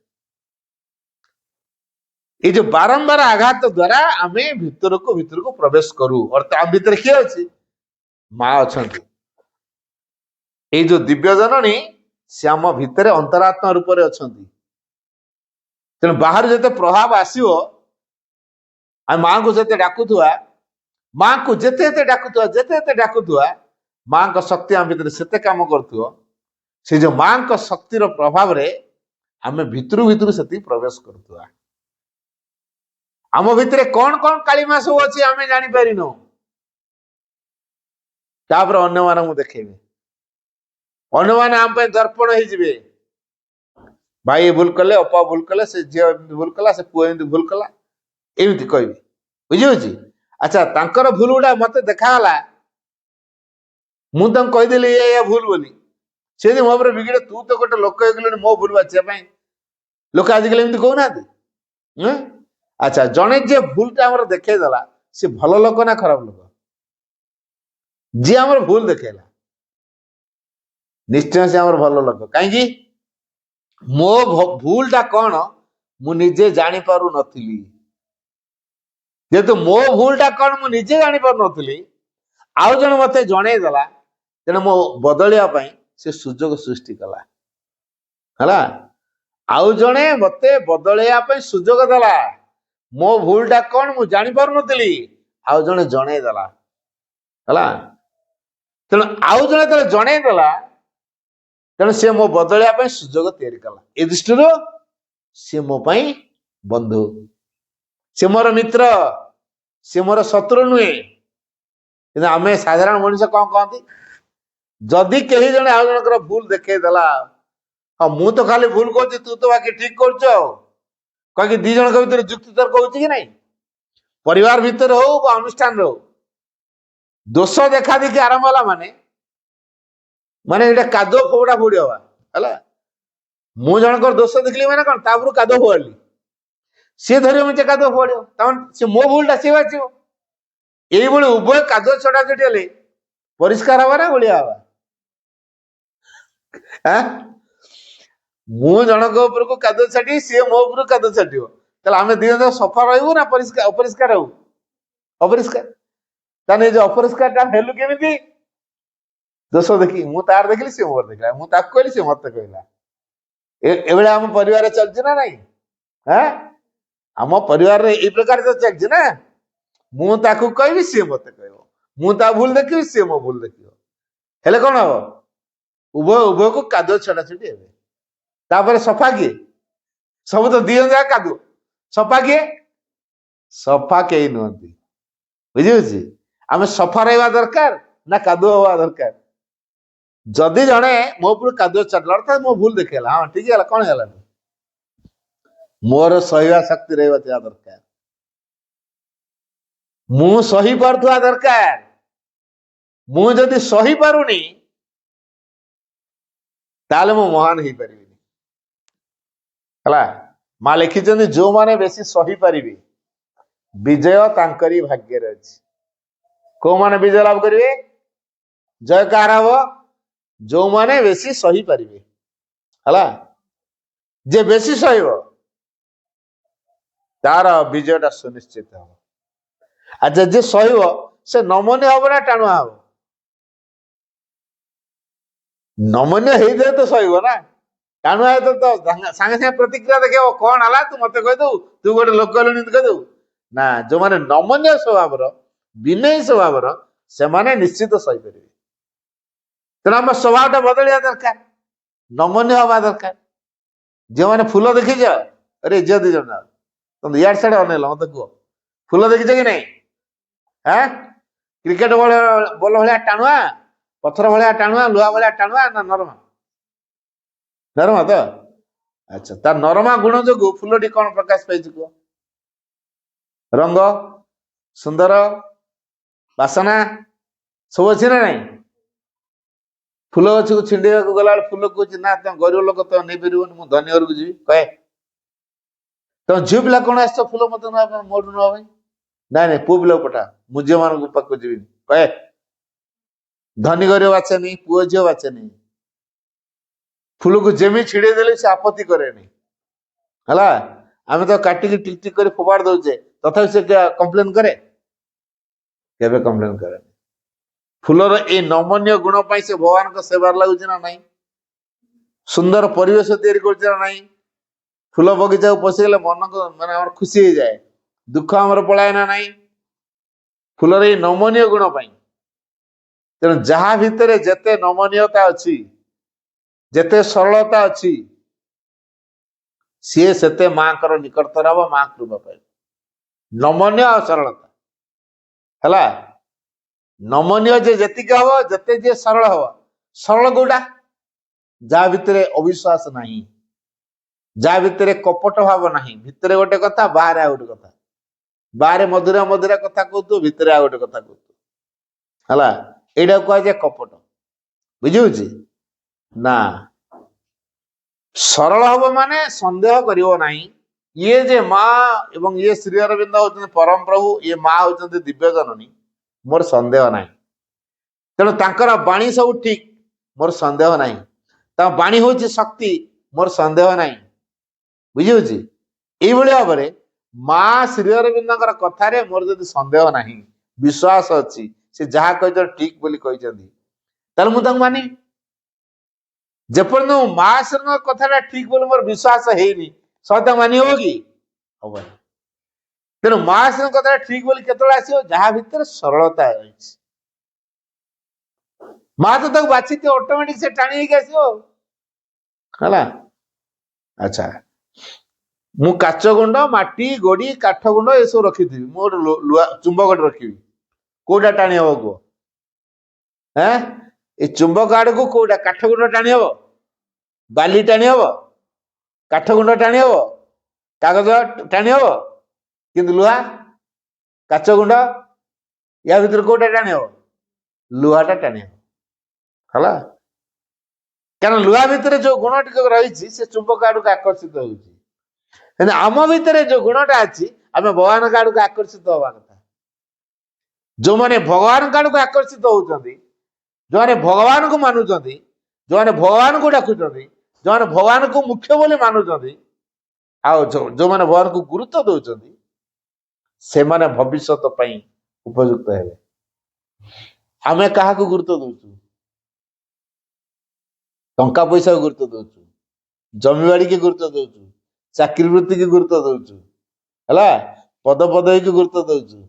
ଏଇ ଯୋଉ ବାରମ୍ବାର ଆଘାତ ଦ୍ଵାରା ଆମେ ଭିତରକୁ ଭିତରକୁ ପ୍ରବେଶ କରୁ। ଅର୍ଥାତ୍ ଆମ ଭିତରେ କିଏ ଅଛି? ମା ଅଛନ୍ତି। ଏଇ ଯୋଉ ଦିବ୍ୟ ଜନନୀ ସେ ଆମ ଭିତରେ ଅନ୍ତରାତ୍ମା ରୂପରେ ଅଛନ୍ତି। ତେଣୁ ବାହାରୁ ଯେତେ ପ୍ରଭାବ ଆସିବ, ଆମେ ମାଙ୍କୁ ଯେତେ ଡାକୁଥିବା, ମାଙ୍କୁ ଯେତେ ଯେତେ ଡାକୁଥିବା, ଯେତେ ଯେତେ ଡାକୁଥିବା, ମାଙ୍କ ଶକ୍ତି ଆମ ଭିତରେ ସେତେ କାମ କରୁଥିବ। ସେ ଯୋଉ ମାଙ୍କ ଶକ୍ତିର ପ୍ରଭାବରେ ଆମେ ଭିତରୁ ଭିତରୁ ସେତିକି ପ୍ରବେଶ କରୁଥିବା। ଆମ ଭିତରେ କଣ କଣ କାଳିମା ସବୁ ଅଛି ଆମେ ଜାଣିପାରିନୁ, ତାପରେ ଅନ୍ୟମାନଙ୍କୁ ଦେଖେଇବେ। ଅନ୍ୟମାନେ ଆମ ପାଇଁ ଦର୍ପଣ ହେଇଯିବେ। ଭାଇ ଭୁଲ କଲେ, ଅପା ଭୁଲ କଲେ, ସେ ଝିଅ ଏମିତି ଭୁଲ କଲା, ସେ ପୁଅ ଏମିତି ଭୁଲ କଲା, ଏମିତି କହିବେ। ବୁଝିହଉଛି? ଆଚ୍ଛା, ତାଙ୍କର ଭୁଲ ଗୁଡା ମତେ ଦେଖାଗଲା, ମୁଁ ତାଙ୍କୁ କହିଦେଲି ଏ ଭୁଲ ବୋଲି, ସେ ଯଦି ମୋ ଉପରେ ବିଗିଡେ, ତୁ ତ ଗୋଟେ ଲୋକ ହେଇଗଲଣି ମୋ ଭୁଲ ବାଛିବା ପାଇଁ। ଲୋକ ଆଜିକାଲି ଏମିତି କହୁନାହାନ୍ତି? ଆଚ୍ଛା, ଜଣେ ଯିଏ ଭୁଲଟା ଆମର ଦେଖେଇଦେଲା, ସେ ଭଲ ଲୋକ ନା ଖରାପ ଲୋକ? ଯିଏ ଆମର ଭୁଲ ଦେଖେଇଲା ନିଶ୍ଚୟ ସେ ଆମର ଭଲ ଲୋକ। କାହିଁକି? ମୋ ଭୁଲଟା କଣ ମୁଁ ନିଜେ ଜାଣିପାରୁନଥିଲି। ଯେହେତୁ ମୋ ଭୁଲଟା କଣ ମୁଁ ନିଜେ ଜାଣିପାରୁନଥିଲି, ଆଉ ଜଣେ ମତେ ଜଣେଇ ଦେଲା, ତେଣୁ ମୋ ବଦଳିବା ପାଇଁ ସେ ସୁଯୋଗ ସୃଷ୍ଟି କଲା ହେଲା। ଆଉ ଜଣେ ମତେ ବଦଳେଇବା ପାଇଁ ସୁଯୋଗ ଦେଲା। ମୋ ଭୁଲଟା କଣ ମୁଁ ଜାଣିପାରୁନଥିଲି, ଆଉ ଜଣେ ଜଣେଇ ଦେଲା ହେଲା। ତେଣୁ ଆଉ ଜଣେ ଯେତେବେଳେ ଜଣେଇ ଦେଲା, ତେଣୁ ସେ ମୋ ବଦଳିବା ପାଇଁ ସୁଯୋଗ ତିଆରି କଲା। ଏ ଦୃଷ୍ଟିରୁ ସେ ମୋ ପାଇଁ ବନ୍ଧୁ, ସେ ମୋର ମିତ୍ର, ସେ ମୋର ଶତ୍ରୁ ନୁହେଁ। କିନ୍ତୁ ଆମେ ସାଧାରଣ ମଣିଷ କଣ କହନ୍ତି? ଯଦି କେହି ଜଣେ ଆଉ ଜଣଙ୍କର ଭୁଲ ଦେଖେଇ ଦେଲା, ହଁ ମୁଁ ତ ଖାଲି ଭୁଲ କରୁଛି, ତୁ ତ ବାକି ଠିକ କରୁଛୁ, ଆଉ କହିକି ଦି ଜଣଙ୍କ ଭିତରେ ଯୁକ୍ତି ତର୍କ ହଉଛି କି ନାହିଁ? ପରିବାର ଭିତରେ ହଉ ବା ଅନୁଷ୍ଠାନରେ ହଉ, ଦୋଷ ଦେଖା ଦେଖି ଆରମ୍ଭ ହେଲା ମାନେ ଏଇଟା କାଦୁଅ ଫୋବଡା ଫୋବଡି ହବା ହେଲା। ମୁଁ ଜଣଙ୍କର ଦୋଷ ଦେଖିଲି ମାନେ କଣ, ତାପରେ କାଦୁଅ ଫୋବାଡିଲି, ସିଏ ଧରିବ ମତେ କାଦୁଅ ଫୋବାଡିବ, ତାମାନେ ସେ ମୋ ଭୁଲଟା ସିଏ ବାଛିବ। এইଭଳି ଉଭୟ କାଦୁଅ ଛଡାଛଡି ହେଲେ ପରିଷ୍କାର ହବା ନା ଗୋଳିଆ ହବା? ମୁଁ ଜଣଙ୍କ ଉପରକୁ କାଦୁଅ ଛାଟିବି, ସିଏ ମୋ ଉପରକୁ କାଦୁଅ ଛାଟିବ, ତାହେଲେ ଆମେ ଦି ଜଣ ସଫା ରହିବୁ ନା ଅପରିଷ୍କାର ହବୁ? ଅପରିଷ୍କାର। ତାହେଲେ ଏଇ ଯୋଉ ଅପରିଷ୍କାରଟା ହେଲୁ କେମିତି? ଦୋଷ ଦେଖି, ମୁଁ ତାର ଦେଖିଲି, ସିଏ ମୋର ଦେଖିଲା, ମୁଁ ତାକୁ କହିଲି, ସିଏ ମତେ କହିଲା। ଏଭଳିଆ ଆମ ପରିବାରରେ ଚାଲିଛି ନା ନାଇଁ? ଆମ ପରିବାରରେ ଏଇ ପ୍ରକାର ତ ଚାଲିଛି ନା। ମୁଁ ତାକୁ କହିବି, ସିଏ ମତେ କହିବ, ମୁଁ ତା ଭୁଲ ଦେଖିବି, ସିଏ ମୋ ଭୁଲ ଦେଖିବ। ହେଲେ କଣ ହବ? ଉଭୟକୁ କାଦୁଅ ଛଡାଛଡି ହେବେ। तापर सफा किए सब तो दी जा कादुओ सफा किए सफा कई नुहति बुझी आम सफा रहा दरकार ना कादुओ हवा दरकार जदि जड़े मो ऊपर कादुओ चढ़ला अर्थात मो भूल देखेला हाँ ठीक है कौन है मोर सहिवा शक्ति रहा दरकार मु सही पारुवा दरकार मु जदि सही पारुनी ताले मु महान ही परिबिनी हला माँ लिखी जो माने बेसी सही पारिबे विजय तांकरी भाग्य अछि को माने विजय लाभ करिवे जय कार हबो जो माने बेसी सही पारिबे हला जे बेसी सहीबो तार विजयटा सुनिश्चित हो अच्छा जे सहीबो से नमनीय हबो ना टाणुआ हबो नमनीय हेदे तो सहीबो ना टाणुआ है तो संगे संगे प्रतिक्रिया देखेबो कौन हला तू मते कह दउ तू गोटे लोक कहलुनी कह दउ ना जो माने नमनीय स्वभावर विनयी स्वभावर से माने निश्चित सही पारिबे तेना हम स्वभावटा बदलिया दरकार नमनीय हवा दरकार जो मैंने फूल देखी जा अरे झील दी जन तुम इाड़ साड़े अनेल मत कह फूल देखी कि नहीं हाँ क्रिकेट बॉल भाया टाणुआ पथर भाया टाणुआ लुहा भाया टाणुआ ना नरमा नरमा तो अच्छा तार नरमा गुण जो फूलटी कौन प्रकाश पाई कह रंग सुंदर बासना सब अच्छी ना नहीं फूल गछ को छिंडा गला फूल कह ना तुम गरीब लोक तो नहीं पार मुझे धनी घर को जी कहे तुम झील पिला कौन आस फूल मत मोटू ना ना नहीं पु पिला पठा मुझे मान पाक जी कहे धनी गरीब बाचे नहीं पुओ झील बाचे नहीं फूल को जमी छिड़े देले से आपत्ति करे नहीं हला आम तो काटिकी टिक टिक कर फोपाड़ दौचे तथा से कंप्लेन करे केबे कंप्लेन करे फूलर ए नमनीय गुण पाई से भगवान को सेवार लगुच ना नहीं सुंदर परिवेश तैयारी कर नहीं फूल बगीचा को पशिगले मन को माने खुशी हो जाए दुख आमर पलाय ना नहीं फूलर ए नमनीय गुण पाई तेणु जहाँ भितर जेते नमनीयता अच्छी जेते सरलता अच्छी सी सेते माँ कर निकटतर हम माँ कृपा पाए नमनीय और सरलता है नमनीय जे जेतिक हम जेते जे सरल हम सरल गोटा जहाँ भितर अविश्वास नहीं जहाँ भितर कपट भाव नहीं भितर गोटे कथा बाहर आ गोटे कथा बाहर मधुरा मधुरा कथा कहतु भितर आ गोटे कथा कहतु है यहाँ कह जाए कपट बुझी ना सरल हम माने संदेह करिवो नहीं ये जे माँ एवं ये श्री अरविंद होते परम प्रभु ये माँ होते दिव्य जननी मोर संदेह नहीं तेणु तांकर बाणी सब ठीक मोर संदेह नहीं बाणी हूँ शक्ति मोर संदेह नहीं बुझी ये भाव में माँ श्री अरविंद कथार मोर जदि संदेह नहीं विश्वास अच्छी से जहाँ कह ठीक बोली कहते मुझे मानी जेपर्यंत माँ श्री कथा ठीक बोली मोर विश्वास है सत्य मानी हो कि हम तेणु माँ श्री कथा ठीक बोली केत आसो जहाँ भितर सरलता रही माँ तो बाछी ऑटोमेटिक से टाणी आसो है अच्छा मु काच गुंड माटी गोड़ी काठ गुंड ये सब रखी मुझे चुंबक रखी कौटा टाणी हम कह ये चुंबक आड़ को कौटा काठ गुंड टाणी हम बाली टाणी हम काठ गुंड टाणी हम कागज टाणी हम कि लुहा काच गुंड या भीतर कौटा टाणी हम लुहाटा टाणी हम है कारण लुहा भितर जो गुण टिक रही से चुंबक आड़ को आकर्षित हो आम भितर जो गुणटा अच्छी आम भगवान आड़ को आकर्षित हवा कथा जो मैंने भगवान आड़ को आकर्षित होती जो मैंने भगवान को मानुंट जो मैंने भगवान को डाकुंट जो मैंने भगवान को मुख्य बोली मानुंट जो मैंने भगवान को गुरुत्व दौरान से माने भविष्यत उपयुक्त है आम क्या गुरुत्व दौचु टंका पैसा को गुरुत्व दौचु जमीबाड़ी की गुरुत्व दौचु चाकरी वृत्ति की गुरुत्व दौचु है पद पदवी की गुरुत्व दौचु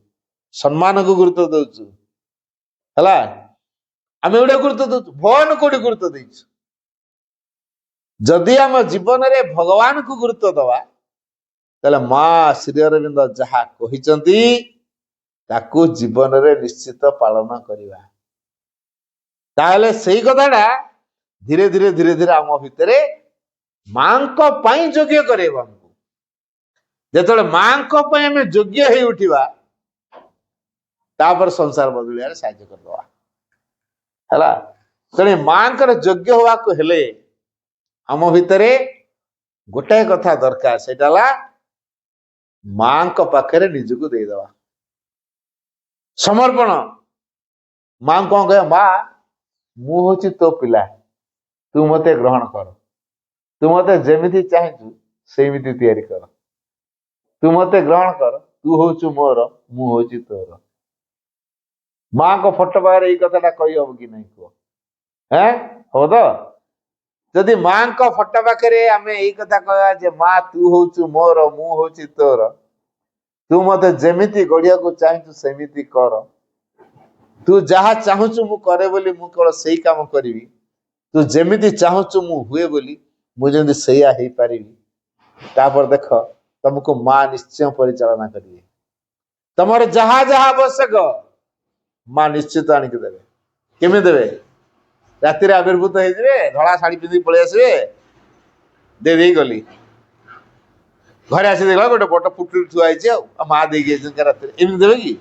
सम्मान को गुरुत्व दौचु है आम एवढा गुरुत्व दौचु भगवान कौटी गुरुत्व देचु ଯଦି ଆମ ଜୀବନରେ ଭଗବାନଙ୍କୁ ଗୁରୁତ୍ୱ ଦବା ତାହେଲେ ମା ଶ୍ରୀ ଅରବିନ୍ଦ ଯାହା କହିଛନ୍ତି ତାକୁ ଜୀବନରେ ନିଶ୍ଚିତ ପାଳନ କରିବା। ତାହେଲେ ସେଇ କଥାଟା ଧୀରେ ଧୀରେ ଧୀରେ ଧୀରେ ଆମ ଭିତରେ ମାଙ୍କ ପାଇଁ ଯୋଗ୍ୟ କରେଇବ ଆମକୁ। ଯେତେବେଳେ ମାଙ୍କ ପାଇଁ ଆମେ ଯୋଗ୍ୟ ହେଇ ଉଠିବା ତାପରେ ସଂସାର ବଦଳିବାରେ ସାହାଯ୍ୟ କରିଦବା ହେଲା। ତେଣୁ ମାଙ୍କର ଯୋଗ୍ୟ ହବାକୁ ହେଲେ ଆମ ଭିତରେ ଗୋଟାଏ କଥା ଦରକାର, ସେଇଟା ହେଲା ମାଙ୍କ ପାଖରେ ନିଜକୁ ଦେଇଦବା ସମର୍ପଣ। ମାଙ୍କୁ କଣ କହିବା, ମା ମୁଁ ହଉଛି ତୋ ପିଲା, ତୁ ମତେ ଗ୍ରହଣ କର, ତୁ ମତେ ଯେମିତି ଚାହିଁଛୁ ସେମିତି ତିଆରି କର, ତୁ ମତେ ଗ୍ରହଣ କର, ତୁ ହଉଛୁ ମୋର, ମୁଁ ହଉଛି ତୋର। ମାଙ୍କ ଫଟୋ ପାଖରେ ଏଇ କଥାଟା କହିହବ କି ନାହିଁ କୁହ? ହବ ତ? ଯଦି ମାଙ୍କ ଫଟୋ ପାଖରେ ଆମେ ଏଇ କଥା କହିବା ଯେ ମା ତୁ ହଉଛୁ ମୋର, ମୁଁ ହଉଛି ତୋର, ତୁ ମତେ ଯେମିତି ଗଢିବାକୁ ଚାହିଁଛୁ ସେମିତି କର, ତୁ ଯାହା ଚାହୁଁଛୁ ମୁଁ କରେ ବୋଲି ମୁଁ କେବଳ ସେଇ କାମ କରିବି, ତୁ ଯେମିତି ଚାହୁଁଛୁ ମୁଁ ହୁଏ ବୋଲି ମୁଁ ଯେମିତି ସେଇଆ ହେଇପାରିବି, ତାପରେ ଦେଖ ତମକୁ ମା ନିଶ୍ଚୟ ପରିଚାଳନା କରିବେ। ତମର ଯାହା ଯାହା ଆବଶ୍ୟକ ମା ନିଶ୍ଚିତ ଆଣିକି ଦେବେ। କେମିତି ଦେବେ? ରାତିରେ ଆବିର୍ଭୂତ ହେଇଯିବେ, ଧଳା ଶାଢୀ ପିନ୍ଧିକି ପଳେଇ ଆସିବେ, ଦେଇ ଗଲି, ଘରେ ଆସି ଦେଖିଲା ଗୋଟେ ବଟ ପୁଟୁଳି ଥୁଆ ହେଇଛି ଆଉ ମା ଦେଇକି ଯାଇଛନ୍ତି ରାତିରେ, ଏମିତି ଦେବେ କି?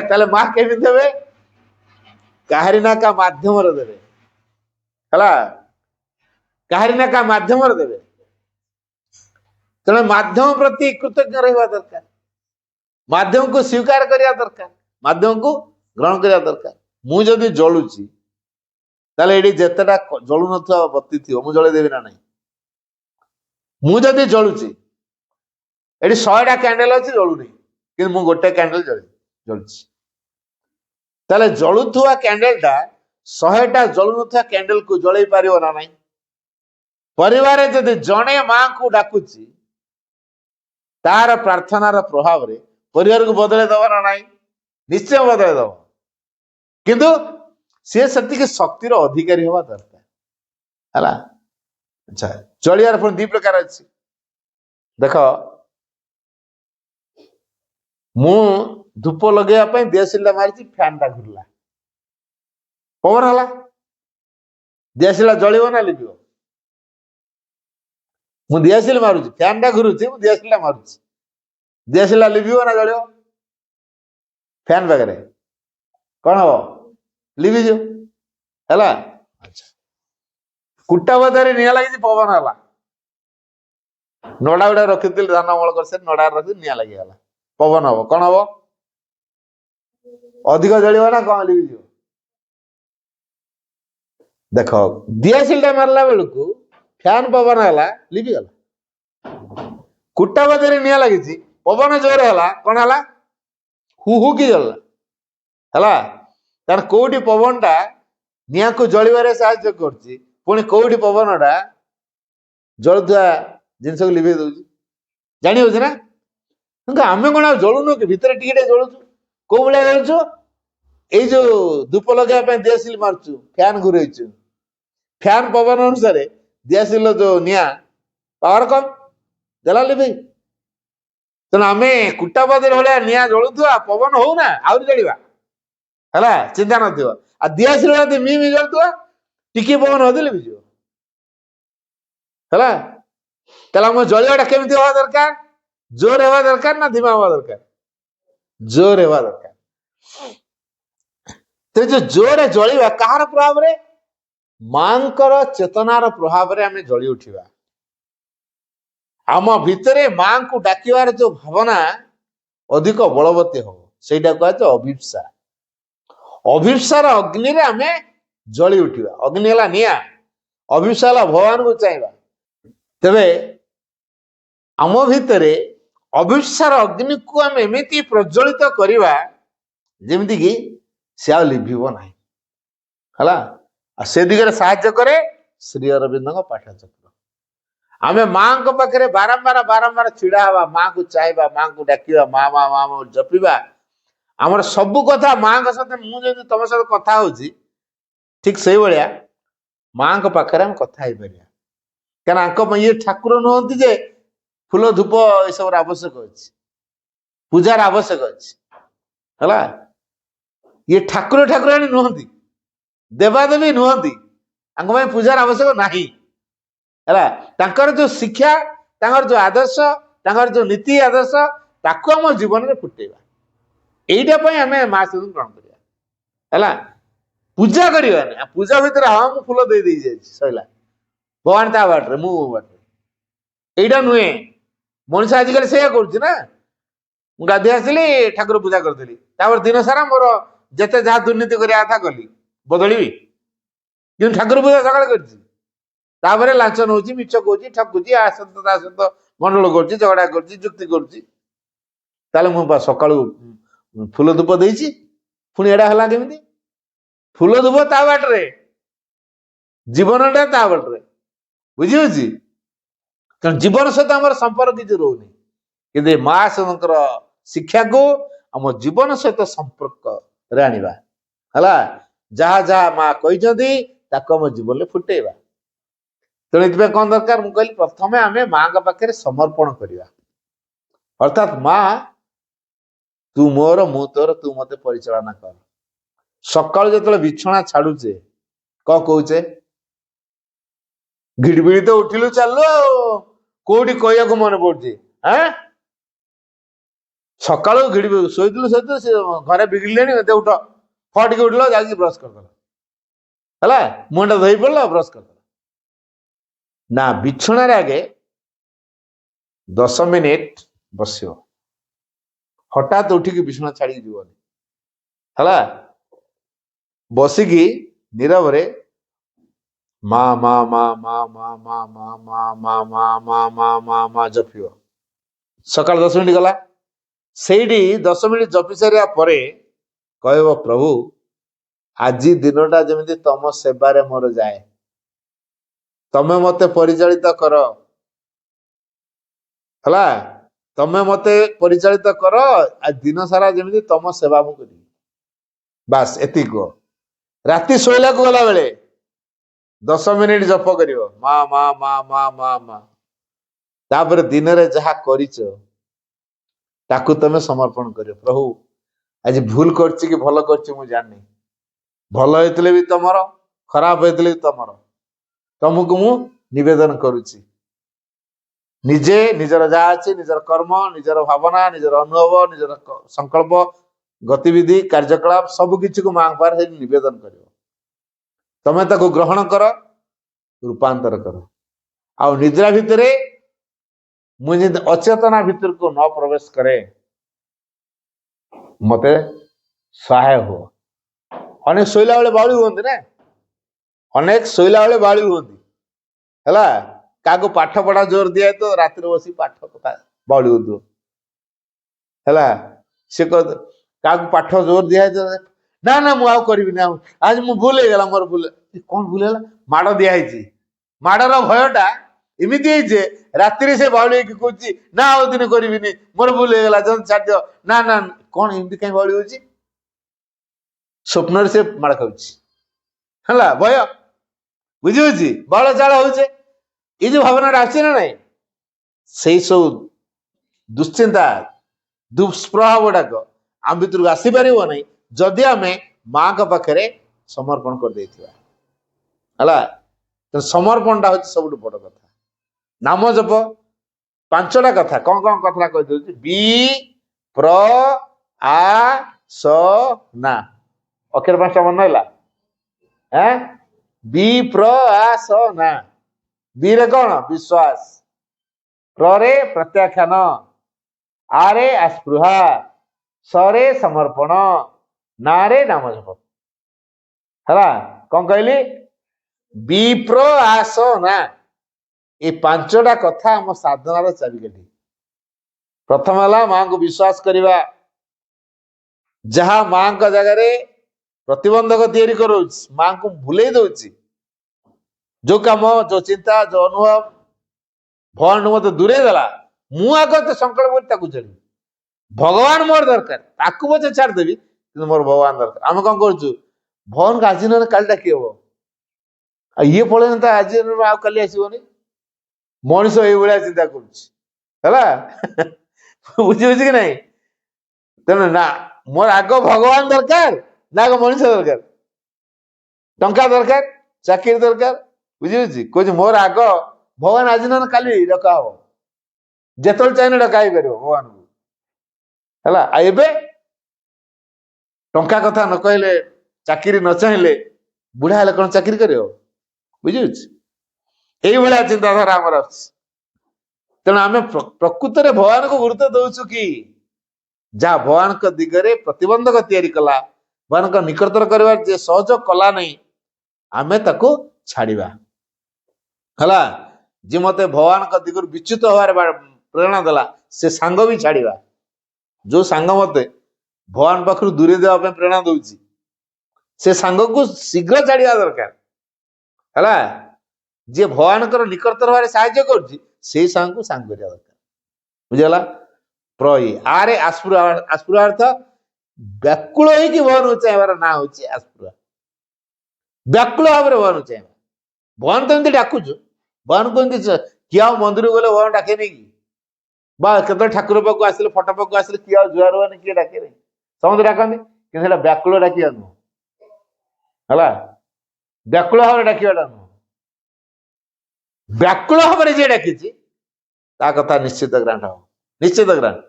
ତାହେଲେ ମା କେମିତି ଦେବେ? କାହାରି ନା କାହା ମାଧ୍ୟମରେ ଦେବେ ହେଲା, କାହାରି ନା କାହା ମାଧ୍ୟମରେ ଦେବେ। ତେଣୁ ମାଧ୍ୟମ ପ୍ରତି କୃତଜ୍ଞ ରହିବା ଦରକାର, ମାଧ୍ୟମକୁ ସ୍ୱୀକାର କରିବା ଦରକାର, ମାଧ୍ୟମକୁ ଗ୍ରହଣ କରିବା ଦରକାର। ମୁଁ ଯଦି ଜଳୁଛି ତାହେଲେ ଏଠି ଯେତେଟା ଜଳୁନଥିବା ବତି ଥିବ ମୁଁ ଜଳେଇ ଦେବି ନା ନାହିଁ? ମୁଁ ଯଦି ଜଳୁଛି, ଏଠି 100ଟା କ୍ୟାଣ୍ଡେଲ ଅଛି ଜଳୁନି, କିନ୍ତୁ ମୁଁ ଗୋଟେ କ୍ୟାଣ୍ଡେଲ ଜଳୁଛି, ତାହେଲେ ଜଳୁଥିବା କ୍ୟାଣ୍ଡେଲଟା 100ଟା ଜଳୁନଥିବା କ୍ୟାଣ୍ଡେଲକୁ ଜଳେଇ ପାରିବ ନା ନାହିଁ? ପରିବାରରେ ଯଦି ଜଣେ ମାଙ୍କୁ ଡାକୁଛି ତାର ପ୍ରାର୍ଥନାର ପ୍ରଭାବରେ ପରିବାରକୁ ବଦଳେଇ ଦବ ନା ନାହିଁ? ନିଶ୍ଚୟ ବଦଳେଇ ଦବ, କିନ୍ତୁ ସିଏ ସେତିକି ଶକ୍ତିର ଅଧିକାରୀ ହବା ଦରକାର ହେଲା। ଆଚ୍ଛା, ଜଳିବାର ପୁଣି 2 ପ୍ରକାର ଅଛି। ଦେଖ, ମୁଁ ଧୂପ ଲଗେଇବା ପାଇଁ ଦିଆସିଲିଟା ମାରିଛି, ଫ୍ୟାନଟା ଘୁରିଲା, ପବନ ହେଲା, ଦିଆସିଲା ଜଳିବ ନା ଲିଭିବ? ମୁଁ ଦିଆସିଲି ମାରୁଛି, ଫ୍ୟାନଟା ଘୁରୁଛି, ମୁଁ ଦିଆସିଲା ମାରୁଛି, ଦିଆସିଲା ଲିଭିବ ନା ଜଳିବ? ଫ୍ୟାନ ପାଖରେ କଣ ହବ? ଲିଭିଯିବ ହେଲା। କୁଟା ବଧାରେ ନିଆଁ ଲାଗିଛି, ପବନ ହେଲା, ନଡା ଗୁଡା ରଖିଥିଲି ଧାନ ଅମଳ କରିସାରି ନଡାରେ ରଖି ନିଆଁ ଲାଗିଗଲା, ପବନ ହବ, କଣ ହବ? ଅଧିକ ଜଳିବ ନା କଣ ଲିଭିଯିବ? ଦେଖ, ଦିଆସିଲଟା ମାରିଲା ବେଳକୁ ଫ୍ୟାନ ପବନ ହେଲା, ଲିଭିଗଲା। କୁଟା ବଧାରେ ନିଆଁ ଲାଗିଛି, ପବନ ଜୋରେ ହେଲା, କଣ ହେଲା? ହୁ ହୁ କି ଜଳିଲା ହେଲା। କାରଣ କୋଉଠି ପବନଟା ନିଆଁକୁ ଜଳିବାରେ ସାହାଯ୍ୟ କରୁଛି, ପୁଣି କୋଉଠି ପବନଟା ଜଳୁଥିବା ଜିନିଷକୁ ଲିଭେଇ ଦଉଛି, ଜାଣି ହଉଛି ନା? କିନ୍ତୁ ଆମେ କଣ ଆଉ ଜଳୁନୁ କି? ଭିତରେ ଟିକେ ଟିକେ ଜଳୁଛୁ। କୋଉ ଭଳିଆ ଜଳୁଛୁ? ଏଇ ଯୋଉ ଧୂପ ଲଗେଇବା ପାଇଁ ଦିଆସିଲି ମାରୁଛୁ, ଫ୍ୟାନ ଘୁରେଇଛୁ, ଫ୍ୟାନ ପବନ ଅନୁସାରେ ଦିଆସିଲିର ଯୋଉ ନିଆଁ ପାୱାର କମ ଦେଲା ଲିଭେଇ। ତେଣୁ ଆମେ କୁଟା ବଦରେ ଭଳିଆ ନିଆଁ ଜଳୁଥିବା, ପବନ ହଉନା ଆହୁରି ଜଳିବା ହେଲା, ଚିନ୍ତା ନଥିବ। ଆଉ ଦିଆସିଲି ଯଦି ମି ଜଳୁଥିବା, ଟିକେ ପବନ ହଉଛି ଲିଭିଯିବ ହେଲା। ତାହେଲେ ଆମ ଜଳିବାଟା କେମିତି ହବା ଦରକାର? ଜୋର ହେବା ଦରକାର ନା ଧିମା ହବା ଦରକାର? ଜୋର ହେବା ଦରକାର। ତେଣୁ ଯୋଉ ଜୋରରେ ଜଳିବା କାହାର ପ୍ରଭାବରେ? ମାଙ୍କର ଚେତନାର ପ୍ରଭାବରେ ଆମେ ଜଳି ଉଠିବା। ଆମ ଭିତରେ ମାଙ୍କୁ ଡାକିବାର ଯୋଉ ଭାବନା ଅଧିକ ବଳବତ୍ତୀ ହବ, ସେଇଟା କୁହାଯାଏ ଅଭିପ୍ସା। ଅଭିପ୍ସାର ଅଗ୍ନିରେ ଆମେ ଜଳି ଉଠିବା। ଅଗ୍ନି ହେଲା ନିଆଁ, ଅଭିପ୍ସା ହେଲା ଭଗବାନଙ୍କୁ ଚାହିଁବା। ତେବେ ଆମ ଭିତରେ ଅଭିପ୍ସାର ଅଗ୍ନିକୁ ଆମେ ଏମିତି ପ୍ରଜ୍ୱଳିତ କରିବା ଯେମିତିକି ସେ ଆଉ ଲିଭିବ ନାହିଁ ହେଲା। ଆଉ ସେ ଦିଗରେ ସାହାଯ୍ୟ କରେ ଶ୍ରୀ ଅରବିନ୍ଦଙ୍କ ପାଠଚକ୍ର। ଆମେ ମାଙ୍କ ପାଖରେ ବାରମ୍ବାର ଛିଡା ହେବା, ମାଙ୍କୁ ଚାହିଁବା, ମାଙ୍କୁ ଡାକିବା, ମା ମା ମା ଜପିବା। ଆମର ସବୁ କଥା ମାଙ୍କ ସହିତ, ମୁଁ ଯେମିତି ତମ ସହିତ କଥା ହଉଛି ଠିକ ସେଇଭଳିଆ ମାଙ୍କ ପାଖରେ ଆମେ କଥା ହେଇପାରିବା। କାରଣ ଇଏ ଠାକୁର ନୁହନ୍ତି ଯେ ଫୁଲ ଧୂପ ଏସବୁର ଆବଶ୍ୟକ ଅଛି, ପୂଜାର ଆବଶ୍ୟକ ଅଛି ହେଲା। ଇଏ ଠାକୁର ଠାକୁରାଣୀ ନୁହନ୍ତି, ଦେବାଦେବୀ ନୁହନ୍ତି, ତାଙ୍କ ପାଇଁ ପୂଜାର ଆବଶ୍ୟକ ନାହିଁ ହେଲା। ତାଙ୍କର ଯୋଉ ଶିକ୍ଷା, ତାଙ୍କର ଯୋଉ ଆଦର୍ଶ, ତାଙ୍କର ଯୋଉ ନୀତି ଆଦର୍ଶ, ତାକୁ ଆମ ଜୀବନରେ ଫୁଟେଇବା। এইটা ପାଇଁ ଆମେ ମା ଶିବଙ୍କୁ ଗ୍ରହଣ କରିବା ହେଲା। ପୂଜା କରିବାନି, ପୂଜା ଭିତରେ ହଁ ମୁଁ ଫୁଲ ଦେଇ ଯାଇଛି ସଇଲା, ଭଗବାନ ତା ବାଟରେ ମୁଁ ମୋ ବାଟରେ, এইଟା ନୁହେଁ। ମଣିଷ ଆଜିକାଲି ସେଇଆ କରୁଛି ନା। ମୁଁ ଗାଧୋଇ ଆସିଲି, ଠାକୁର ପୂଜା କରିଦେଲି, ତାପରେ ଦିନ ସାରା ମୋର ଯେତେ ଯାହା ଦୁର୍ନୀତି କରିବା କଥା କଲି, ବଦଳିବି? କିନ୍ତୁ ଠାକୁର ପୂଜା ସକାଳେ କରିଛି, ତାପରେ ଲାଞ୍ଚ ନଉଛି, ମିଛ କହୁଛି, ଠକୁଛି, ଆ ସହିତ ତା ସହିତ ଗଣ୍ଡଗୋଳ କରୁଛି, ଝଗଡା କରୁଛି, ଯୁକ୍ତି କରୁଛି, ତାହେଲେ ମୁଁ ସକାଳୁ ଫୁଲ ଧୂପ ଦେଇଛି, ପୁଣି ଏଡା ହେଲା କେମିତି? ଫୁଲ ଧୂପ ତା ବାଟରେ, ଜୀବନଟା ତା ବାଟରେ, ବୁଝିହଉଛି? କାରଣ ଜୀବନ ସହିତ ଆମର ସମ୍ପର୍କ କିଛି ରହୁନି, କିନ୍ତୁ ମା ଶିବଙ୍କର ଶିକ୍ଷାକୁ ଆମ ଜୀବନ ସହିତ ସମ୍ପର୍କରେ ଆଣିବା ହେଲା। ଯାହା ଯାହା ମା କହିଛନ୍ତି ତାକୁ ଆମ ଜୀବନରେ ଫୁଟେଇବା। ତେଣୁ ଏଥିପାଇଁ କଣ ଦରକାର? ମୁଁ କହିଲି ପ୍ରଥମେ ଆମେ ମାଙ୍କ ପାଖରେ ସମର୍ପଣ କରିବା, ଅର୍ଥାତ୍ ମା ତୁ ମୋର, ମୁଁ ତୋର, ତୁ ମତେ ପରିଚାଳନା କର। ସକାଳୁ ଯେତେବେଳେ ବିଛଣା ଛାଡୁଛେ କଣ କହୁଛେ? ଘିଡିବିଡି ତ ଉଠିଲୁ ଚାଲୁ ଆଉ, କୋଉଠି କହିବାକୁ ମନେ ପଡୁଛି? ସକାଳୁ ଶୋଇଥିଲୁ ସେ ଘରେ ବିଗିଡିଲେଣି, ଉଠ, ଫଟିକି ଉଠିଲ, ଯାଇକି ବ୍ରଶ କରିଦେଲ ହେଲା, ମୁହଁଟା ଧୋଇ ପଡିଲ, ବ୍ରଶ କରିଦେଲ ନା। ବିଛଣାରେ ଆଗେ 10 ମିନିଟ ବସିବ, ହଠାତ୍ ଉଠିକି ବିଛଣା ଛାଡିକି ଯିବନି ହେଲା। ବସିକି ନୀରବରେ ମା ମା ମା ମା ମା ମା ମା ମା ମା ମା ମା ମା ମା ମା ଜପିବ। ସକାଳ 10 ମିନିଟ ଗଲା, ସେଇଠି 10 ମିନିଟ ଜପି ସାରିବା ପରେ କହିବ, ପ୍ରଭୁ ଆଜି ଦିନଟା ଯେମିତି ତମ ସେବାରେ ମୋର ଯାଏ, ତମେ ମତେ ପରିଚାଳିତ କର ହେଲା, ତମେ ମତେ ପରିଚାଳିତ କର, ଆଜି ଦିନ ସାରା ଯେମିତି ତମ ସେବା ମୁଁ କରିବି। ବାସ୍ ଏତିକି କୁହ। ରାତି ଶୋଇଲାକୁ ଗଲା ବେଳେ 10 ମିନିଟ ଜପ କରିବ, ମା ମା ମା ମା ମା ମା। ତାପରେ ଦିନରେ ଯାହା କରିଛ ତାକୁ ତମେ ସମର୍ପଣ କରିବ। ପ୍ରଭୁ ଆଜି ଭୁଲ କରିଛି କି ଭଲ କରିଛି ମୁଁ ଜାଣିନି, ଭଲ ହେଇଥିଲେ ବି ତମର, ଖରାପ ହେଇଥିଲେ ବି ତମର, ତମକୁ ମୁଁ ନିବେଦନ କରୁଛି। ନିଜେ ନିଜର ଯାହା ଅଛି, ନିଜର କର୍ମ, ନିଜର ଭାବନା, ନିଜର ଅନୁଭବ, ନିଜର ସଂକଳ୍ପ, ଗତିବିଧି, କାର୍ଯ୍ୟକଳାପ ସବୁ କିଛିକୁ ମାଙ୍କ ପାଖରେ ନିବେଦନ କରିବ। ତମେ ତାକୁ ଗ୍ରହଣ କର, ରୂପାନ୍ତର କର। ଆଉ ନିଦ୍ରା ଭିତରେ ମୁଁ ଯେମିତି ଅଚେତନା ଭିତରକୁ ନ ପ୍ରବେଶ କରେ, ମତେ ସହାୟ ହୁଅ। ଅନେକ ଶୋଇଲା ବେଳେ ବାଉଳି ହୁଅନ୍ତି ନା, ଅନେକ ଶୋଇଲା ବେଳେ ବାଉଳି ହୁଅନ୍ତି ହେଲା। କାହାକୁ ପାଠ ପଢା ଜୋର ଦିଆ ତ ରାତିରେ ବସି ପାଠ କଥା ବାଉଳି ହଉଥିବ ହେଲା। ସେ କାହାକୁ ପାଠ ଜୋର ଦିଆ ନା ନା ମୁଁ ଆଉ କରିବିନି, ଆଉ ଆଜି ମୁଁ ଭୁଲ ହେଇଗଲା, ମୋର ଭୁଲ। କଣ ଭୁଲ ହେଲା? ମାଡ ଦିଆ ହେଇଛି, ମାଡର ଭୟଟା ଏମିତି ହେଇଛି, ରାତିରେ ସେ ବାଉଳି ହେଇକି କହୁଛି ନା ଆଉ ଦିନ କରିବିନି, ମୋର ଭୁଲ ହେଇଗଲା, ଛାଡିଦିଅ। ନା ନା, କଣ ଏମିତି କାହିଁ ବାଉଳି ହଉଛି? ସ୍ୱପ୍ନରେ ସେ ମାଡ ଖାଉଛି ହେଲା, ଭୟ, ବୁଝିହଉଛି? ବାଉଳ ଚାଳ ହଉଛେ, ଏଇ ଯୋଉ ଭାବନାଟା ଆସୁଛି ନା ନାଇଁ, ସେଇ ସବୁ ଦୁଶ୍ଚିନ୍ତା, ଦୁଷ୍ପ୍ରଭାବ ଗୁଡାକ ଆମ ଭିତରକୁ ଆସିପାରିବ ନାହିଁ ଯଦି ଆମେ ମାଙ୍କ ପାଖରେ ସମର୍ପଣ କରିଦେଇଥିବା ହେଲା। ସମର୍ପଣଟା ହଉଛି ସବୁଠୁ ବଡ କଥା। ନାମ ଜପ 5ଟା କଥା, କଣ କଣ କଥା କହିଦଉଛି? ବି ପ୍ର ଆ ସ ନା, ଅକ୍ଷର 5ଟା ମନେ ହେଲା। ବି ପ୍ର ଆ ସ ନା। ବିରେ କଣ? ବିଶ୍ୱାସ, ପ୍ରରେ ପ୍ରତ୍ୟାଖ୍ୟାନ, ଆରେ ଆସ୍ପୃହା, ସରେ ସମର୍ପଣ, ନାରେ ନାମ ଜପ ହେଲା। କଣ କହିଲି? ବିପ୍ର ଆସ ନା, এই 5ଟା କଥା ଆମ ସାଧନାର ଚାବିକାଠି। ପ୍ରଥମ ହେଲା ମାଙ୍କୁ ବିଶ୍ୱାସ କରିବା, ଯାହା ମାଙ୍କ ଜାଗାରେ ପ୍ରତିବନ୍ଧକ ତିଆରି କରୁଛି, ମାଙ୍କୁ ଭୁଲେଇ ଦଉଛି, ଯୋଉ କାମ, ଯୋଉ ଚିନ୍ତା, ଯୋଉ ଅନୁଭବ ଭଗବାନ ମତେ ଦୂରେଇ ଦେଲା, ମୁଁ ଆଗ ସଂକଳ୍ପ କରି ତାକୁ ଛାଡ଼ିବି। ଭଗବାନ ମୋର ଦରକାର, ତାକୁ ପଛେ ଛାଡ଼ିଦେବି, କିନ୍ତୁ ମୋର ଭଗବାନ ଦରକାର। ଆମେ କଣ କରୁଛୁ? ଭଗବାନଙ୍କୁ ଆଜି ନହେଲେ କାଲି ଡାକି ହବ, ଇଏ ପଳେଇଲେ ତ ଆଜି ଆଉ କାଲି ଆସିବନି। ମଣିଷ ଏଇଭଳିଆ ଚିନ୍ତା କରୁଛି ହେଲା। ବୁଝି ହଉଛି କି ନାହିଁ? ତେଣୁ ନା ମୋର ଆଗ ଭଗବାନ ଦରକାର ନା ଆଗ ମଣିଷ ଦରକାର? ଟଙ୍କା ଦରକାର, ଚାକିରି ଦରକାର, ବୁଝିହଉଛି? କହୁଛି ମୋର ଆଗ ଭଗବାନ ଆଜି ନହେଲେ କାଲି ଡକା ହବ, ଯେତେବେଳେ ଚାହିଁଲେ ଡକା ହେଇପାରିବ ଭଗବାନଙ୍କୁ ହେଲା। ଆଉ ଏବେ ଟଙ୍କା କଥା ନ କହିଲେ, ଚାକିରି ନ ଚାହିଁଲେ ବୁଢା ହେଲେ କଣ ଚାକିରି କରିବ? ବୁଝିହଉଛି? ଏଇଭଳିଆ ଚିନ୍ତାଧାରା ଆମର ଅଛି। ତେଣୁ ଆମେ ପ୍ରକୃତରେ ଭଗବାନଙ୍କୁ ଗୁରୁତ୍ୱ ଦଉଛୁ କି? ଯାହା ଭଗବାନଙ୍କ ଦିଗରେ ପ୍ରତିବନ୍ଧକ ତିଆରି କଲା, ଭଗବାନଙ୍କ ନିକଟତର କରିବାର ଯେ ସହଯୋଗ କଲା ନାହିଁ, ଆମେ ତାକୁ ଛାଡିବା ହେଲା। ଯେ ମତେ ଭଗବାନଙ୍କ ଦିଗରୁ ବିଚ୍ୟୁତ ହବାର ପ୍ରେରଣା ଦେଲା, ସେ ସାଙ୍ଗ ବି ଛାଡିବା। ଯୋଉ ସାଙ୍ଗ ମତେ ଭଗବାନ ପାଖରୁ ଦୂରେଇ ଦେବା ପାଇଁ ପ୍ରେରଣା ଦଉଛି, ସେ ସାଙ୍ଗକୁ ଶୀଘ୍ର ଛାଡିବା ଦରକାର ହେଲା। ଯିଏ ଭଗବାନଙ୍କର ନିକଟତର ହବାରେ ସାହାଯ୍ୟ କରୁଛି, ସେଇ ସାଙ୍ଗକୁ ସାଙ୍ଗ କରିବା ଦରକାର। ବୁଝିଗଲା? ଆରେ ଆସ୍ପୃହା ଅର୍ଥ ବ୍ୟାକୁଳ ହେଇକି ଭଗବାନଙ୍କୁ ଚାହିଁବାର ନାଁ ହଉଛି ଆସ୍ପୃହା। ବ୍ୟାକୁଳ ଭାବରେ ଭଗବାନଙ୍କୁ ଚାହିଁବା। ଭଗବାନ ତ ଏମିତି ଡାକୁଛୁ, ଭଗବାନଙ୍କୁ ଏମିତି କିଏ ଆଉ ମନ୍ଦିରକୁ ଗଲେ ଭଗବାନ ଡାକେ ନେଇ କି? ବା କେତେବେଳେ ଠାକୁର ପାଖକୁ ଆସିଲେ, ଫଟୋ ପାଖକୁ ଆସିଲେ କିଏ ଆଉ ଜୁହାର ହୁଏନି, କିଏ ଡାକେ ନାହିଁ? ସମସ୍ତେ ଡାକନ୍ତି, କିନ୍ତୁ ସେଟା ବ୍ୟାକୁଳ ଡାକିବା ନୁହଁ ହେଲା। ବ୍ୟାକୁଳ ଭାବରେ ଡାକିବାଟା ନୁହଁ। ବ୍ୟାକୁଳ ଭାବରେ ଯିଏ ଡାକିଛି ତା କଥା ନିଶ୍ଚିତ ଗ୍ରାଣ୍ଟ ହବ, ନିଶ୍ଚିତ ଗ୍ରାଣ୍ଟ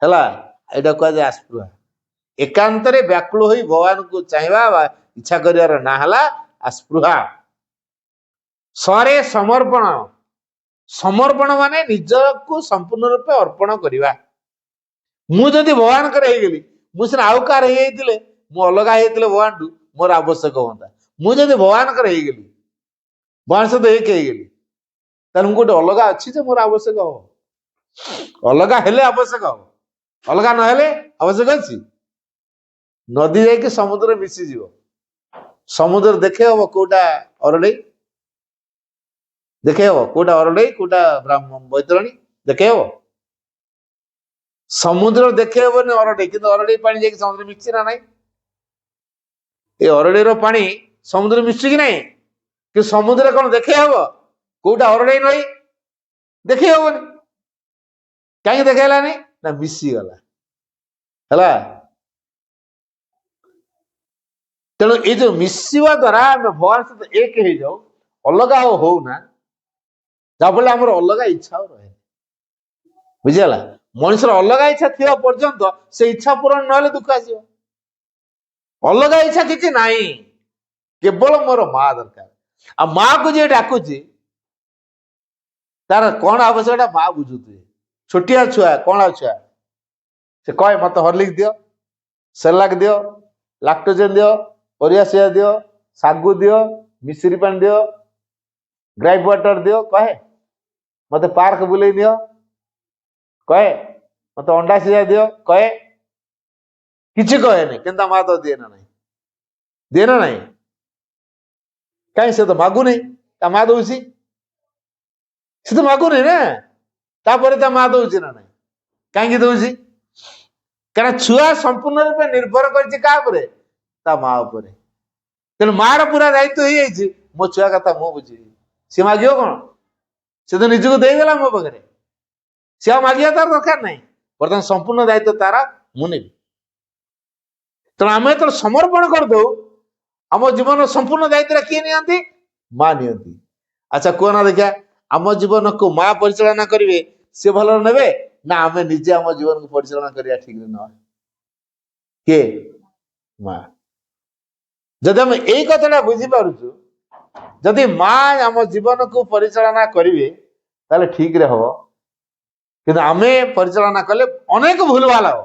ହେଲା। ଏଇଟା କୁହାଯାଏ ଆସ୍ପୃହା। ଏକାନ୍ତରେ ବ୍ୟାକୁଳ ହୋଇ ଭଗବାନଙ୍କୁ ଚାହିଁବା ବା ଇଚ୍ଛା କରିବାର ନାଁ ହେଲା ଆସ୍ପୃହା। ସରେ ସମର୍ପଣ। ସମର୍ପଣ ମାନେ ନିଜକୁ ସମ୍ପୂର୍ଣ୍ଣ ରୂପେ ଅର୍ପଣ କରିବା। ମୁଁ ଯଦି ଭଗବାନଙ୍କର ହେଇଗଲି, ମୁଁ ସିନା ଆଉ କାହାର ହେଇଯାଇଥିଲେ, ମୁଁ ଅଲଗା ହେଇଯାଇଥିଲେ ଭଗବାନଠୁ ମୋର ଆବଶ୍ୟକ ହୁଅନ୍ତା। ମୁଁ ଯଦି ଭଗବାନଙ୍କର ହେଇଗଲି, ଭଗବାନ ସହିତ ଏକ ହେଇଗଲି, ତାହେଲେ ମୁଁ ଗୋଟେ ଅଲଗା ଅଛି ଯେ ମୋର ଆବଶ୍ୟକ ହବ। ଅଲଗା ହେଲେ ଆବଶ୍ୟକ ହବ, ଅଲଗା ନହେଲେ ଆବଶ୍ୟକ ଅଛି? ନଦୀ ଯାଇକି ସମୁଦ୍ରରେ ମିଶିଯିବ, ସମୁଦ୍ର ଦେଖେଇ ହବ କୋଉଟା ଅରଡେଇ? ଦେଖେଇ ହବ କୋଉଟା ଅରଡେଇ କୋଉଟା ବୈତରଣୀ? ଦେଖେଇ ହବ? ସମୁଦ୍ର ଦେଖେଇ ହବନି ଅରଡେଇ, କିନ୍ତୁ ଅରଡେଇ ପାଣି ଯାଇକି ସମୁଦ୍ର ମିଶିଛି ନା ନାହିଁ? ଏ ଅରଡେଇର ପାଣି ସମୁଦ୍ର ମିଶୁଛି କି ନାହିଁ? କିନ୍ତୁ ସମୁଦ୍ରରେ କଣ ଦେଖେଇ ହବ କୋଉଟା ଅରଡେଇ ନଈ? ଦେଖେଇ ହବନି। କାହିଁକି ଦେଖେଇଲାନି? ନା ମିଶିଗଲା ହେଲା। ତେଣୁ ଏଇ ଯୋଉ ମିଶିବା ଦ୍ଵାରା ଆମେ ଭଗବାନ ସହିତ ଏକ ହେଇଯାଉ, ଅଲଗା ଆଉ ହଉନା, ଯାହାଫଳରେ ଆମର ଅଲଗା ଇଚ୍ଛା ଆଉ ରହେ। ବୁଝିଗଲା? ମଣିଷର ଅଲଗା ଇଚ୍ଛା ଥିବା ପର୍ଯ୍ୟନ୍ତ ସେ ଇଚ୍ଛା ପୂରଣ ନହେଲେ ଦୁଃଖ ଆସିବ। ଅଲଗା ଇଚ୍ଛା କିଛି ନାହିଁ, କେବଳ ମୋର ମା ଦରକାର। ଆଉ ମାକୁ ଯିଏ ଡାକୁଛି ତାର କଣ ଆବଶ୍ୟକତା ମା ବୁଝୁଥିବେ। ଛୋଟିଆ ଛୁଆ, କଣ ଛୁଆ, ସେ କହେ ମତେ ହର୍ଲିକ୍ସ ଦିଅ, ସେର୍ଲାକ ଦିଅ, ଲାକ୍ଟୋଜେନ ଦିଅ, ପରିବା ସିଝା ଦିଅ, ଶାଗୁ ଦିଅ, ମିଶ୍ରି ପାଣି ଦିଅ, ଗ୍ରାଇପ୍ ୱାଟର ଦିଅ, କହେ। ମତେ ପାର୍କ ବୁଲେଇ ଦିଅ, କହେ। ମତେ ଅଣ୍ଡା ସିଝା ଦିଅ, କହେ। କିଛି କହେନି, କିନ୍ତୁ ତା ମା ତ ଦିଏ ନା ନାହିଁ? ଦିଏ ନା ନାହିଁ? କାହିଁ? ସେ ତ ମାଗୁନି, ତା ମା ଦଉଛି। ସେ ତ ମାଗୁନି ନା, ତାପରେ ତା ମା ଦଉଛି ନା ନାହିଁ? କାହିଁକି ଦଉଛି? କାରଣ ଛୁଆ ସମ୍ପୂର୍ଣ୍ଣ ରୂପେ ନିର୍ଭର କରିଛି କାହା ଉପରେ? ତା ମା ଉପରେ। ତେଣୁ ମାର ପୁରା ଦାୟିତ୍ୱ ହେଇଯାଇଛି, ମୋ ଛୁଆ କଥା ମୁଁ ବୁଝିବି। ସିଏ ମାଗିବ କଣ? ସେ ତ ନିଜକୁ ଦେଇଦେଲା ମୋ ପାଖରେ, ସିଏ ଆଉ ମାଗିବା ତାର ଦରକାର ନାହିଁ। ବର୍ତ୍ତମାନ ସମ୍ପୂର୍ଣ୍ଣ ଦାୟିତ୍ୱ ତାର ମୁଁ ନେବି। ତେଣୁ ଆମେ ଯେତେବେଳେ ସମର୍ପଣ କରିଦଉ, ଆମ ଜୀବନର ସମ୍ପୂର୍ଣ୍ଣ ଦାୟିତ୍ୱ କିଏ ନିଅନ୍ତି? ମା ନିଅନ୍ତି। ଆଚ୍ଛା କୁହ ନା ଦେଖିଆ, ଆମ ଜୀବନକୁ ମା ପରିଚାଳନା କରିବେ, ସିଏ ଭଲରେ ନେବେ ନା ଆମେ ନିଜେ ଆମ ଜୀବନକୁ ପରିଚାଳନା କରିବା ଠିକରେ ନେବା? କିଏ? ମା। ଯଦି ଆମେ ଏଇ କଥାଟା ବୁଝିପାରୁଛୁ, ଯଦି ମା ଆମ ଜୀବନକୁ ପରିଚାଳନା କରିବେ ତାହେଲେ ଠିକରେ ହବ। କିନ୍ତୁ ଆମେ ପରିଚାଳନା କଲେ ଅନେକ ଭୁଲ ଭାଲ ହବ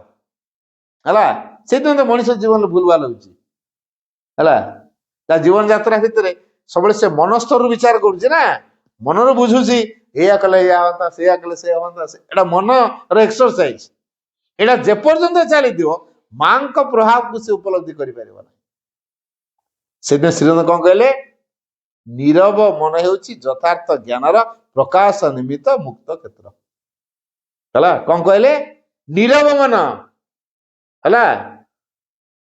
ହେଲା। ସେଇଥିପାଇଁ ତ ମଣିଷ ଜୀବନରେ ଭୁଲ ଭାଲ ହଉଛି ହେଲା। ତା ଜୀବନ ଯାତ୍ରା ଭିତରେ ସବୁବେଳେ ସେ ମନ ସ୍ତରରୁ ବିଚାର କରୁଛି ନା, ମନରୁ ବୁଝୁଛି ଏଇଆ କଲେ ଏଇଆ ହୁଅନ୍ତା, ସେଇଆ କଲେ ସେଇଆ ହୁଅନ୍ତା। ଏଇଟା ମନର ଏକ୍ସରସାଇଜ। ଏଇଟା ଯେପର୍ଯ୍ୟନ୍ତ ଚାଲିଥିବ ମାଙ୍କ ପ୍ରଭାବକୁ ସେ ଉପଲବ୍ଧି କରିପାରିବ ନାହିଁ। ସେଥିପାଇଁ ଶ୍ରୀରନ୍ଦ କଣ କହିଲେ? ନୀରବ ମନ ହେଉଛି ଯଥାର୍ଥ ଜ୍ଞାନର ପ୍ରକାଶ ନିମିତ୍ତ ମୁକ୍ତ କ୍ଷେତ୍ର ହେଲା। କଣ କହିଲେ? ନୀରବ ମନ ହେଲା।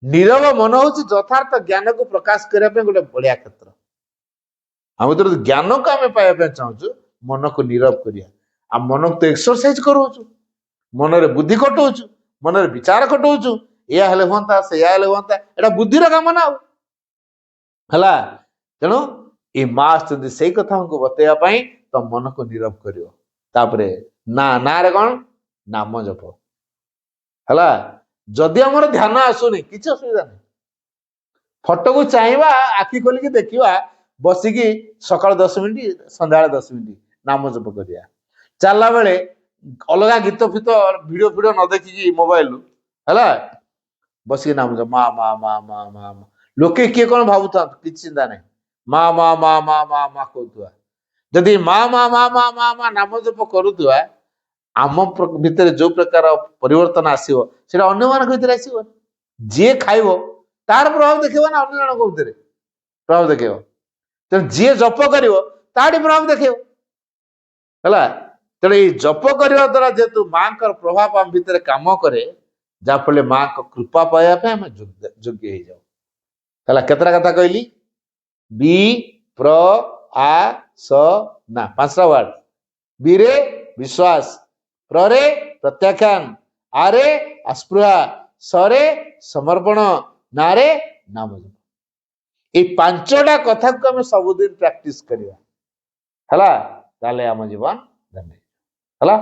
ନୀରବ ମନ ହଉଛି ଯଥାର୍ଥ ଜ୍ଞାନକୁ ପ୍ରକାଶ କରିବା ପାଇଁ ଗୋଟେ ବଢିଆ କ୍ଷେତ୍ର। ଆମ ଭିତରେ ଜ୍ଞାନ को आम पाइबा चाहूँ मन को नीरव करिया आ मन को तो एक्सरसाइज करोचु मनरे बुद्धि खटौचु मनरे विचार खटौचु या हेले होंता से या हेले होंता एटा बुद्धिर काम ना हला तेणु ए मास जदि सेई कथा को बतेया पई तो मन को नीरव करियो तापरे ना ना रे कोन नाम जप हला जदि हमर ध्यान आसुनी किछ असुविधा नहीं फोटो को चाहिबा आखि खोली के देखिबा बसिकी सकाळ 10 मिनिट संध्याळे 10 मिनिट नाम जप करिया चलला बेले अलगा गीत फित वीडियो वीडियो न देखिकी मोबाइल हला बसिकी नाम जप मा मा मा मा मा मा लोके किए कोन भाबुता किछ चिंता नहीं मा मा मा मा मा मा कहतुआ जदि मा मा मा मा मा मा नाम जप करूतुआ आम भितर जो प्रकार परिवर्तन आसीबो सेटा अन्य मान भितर आसीबो जे खाइबो तार प्रभाव देखिबो ना अन्य जन को भितर प्रभाव देखिबो तो जी जप कर प्रभाव देख तेरे जप करने द्वारा जेतु माँ का प्रभाव आम भितर काम करे जाफल माँ को कृपा पाइबा योग्य हो जाओ केतरा कथा कहली बी प्र आ स ना 5टा वर्ड बी रे विश्वास प्र रे प्रत्याख्यान आ रे अस्पृहा स रे समर्पण ना रे नाम जप ये 5टा कथा को आम सबुदिन प्रैक्टिस करिया हला ताले आम जीवन धन्य हला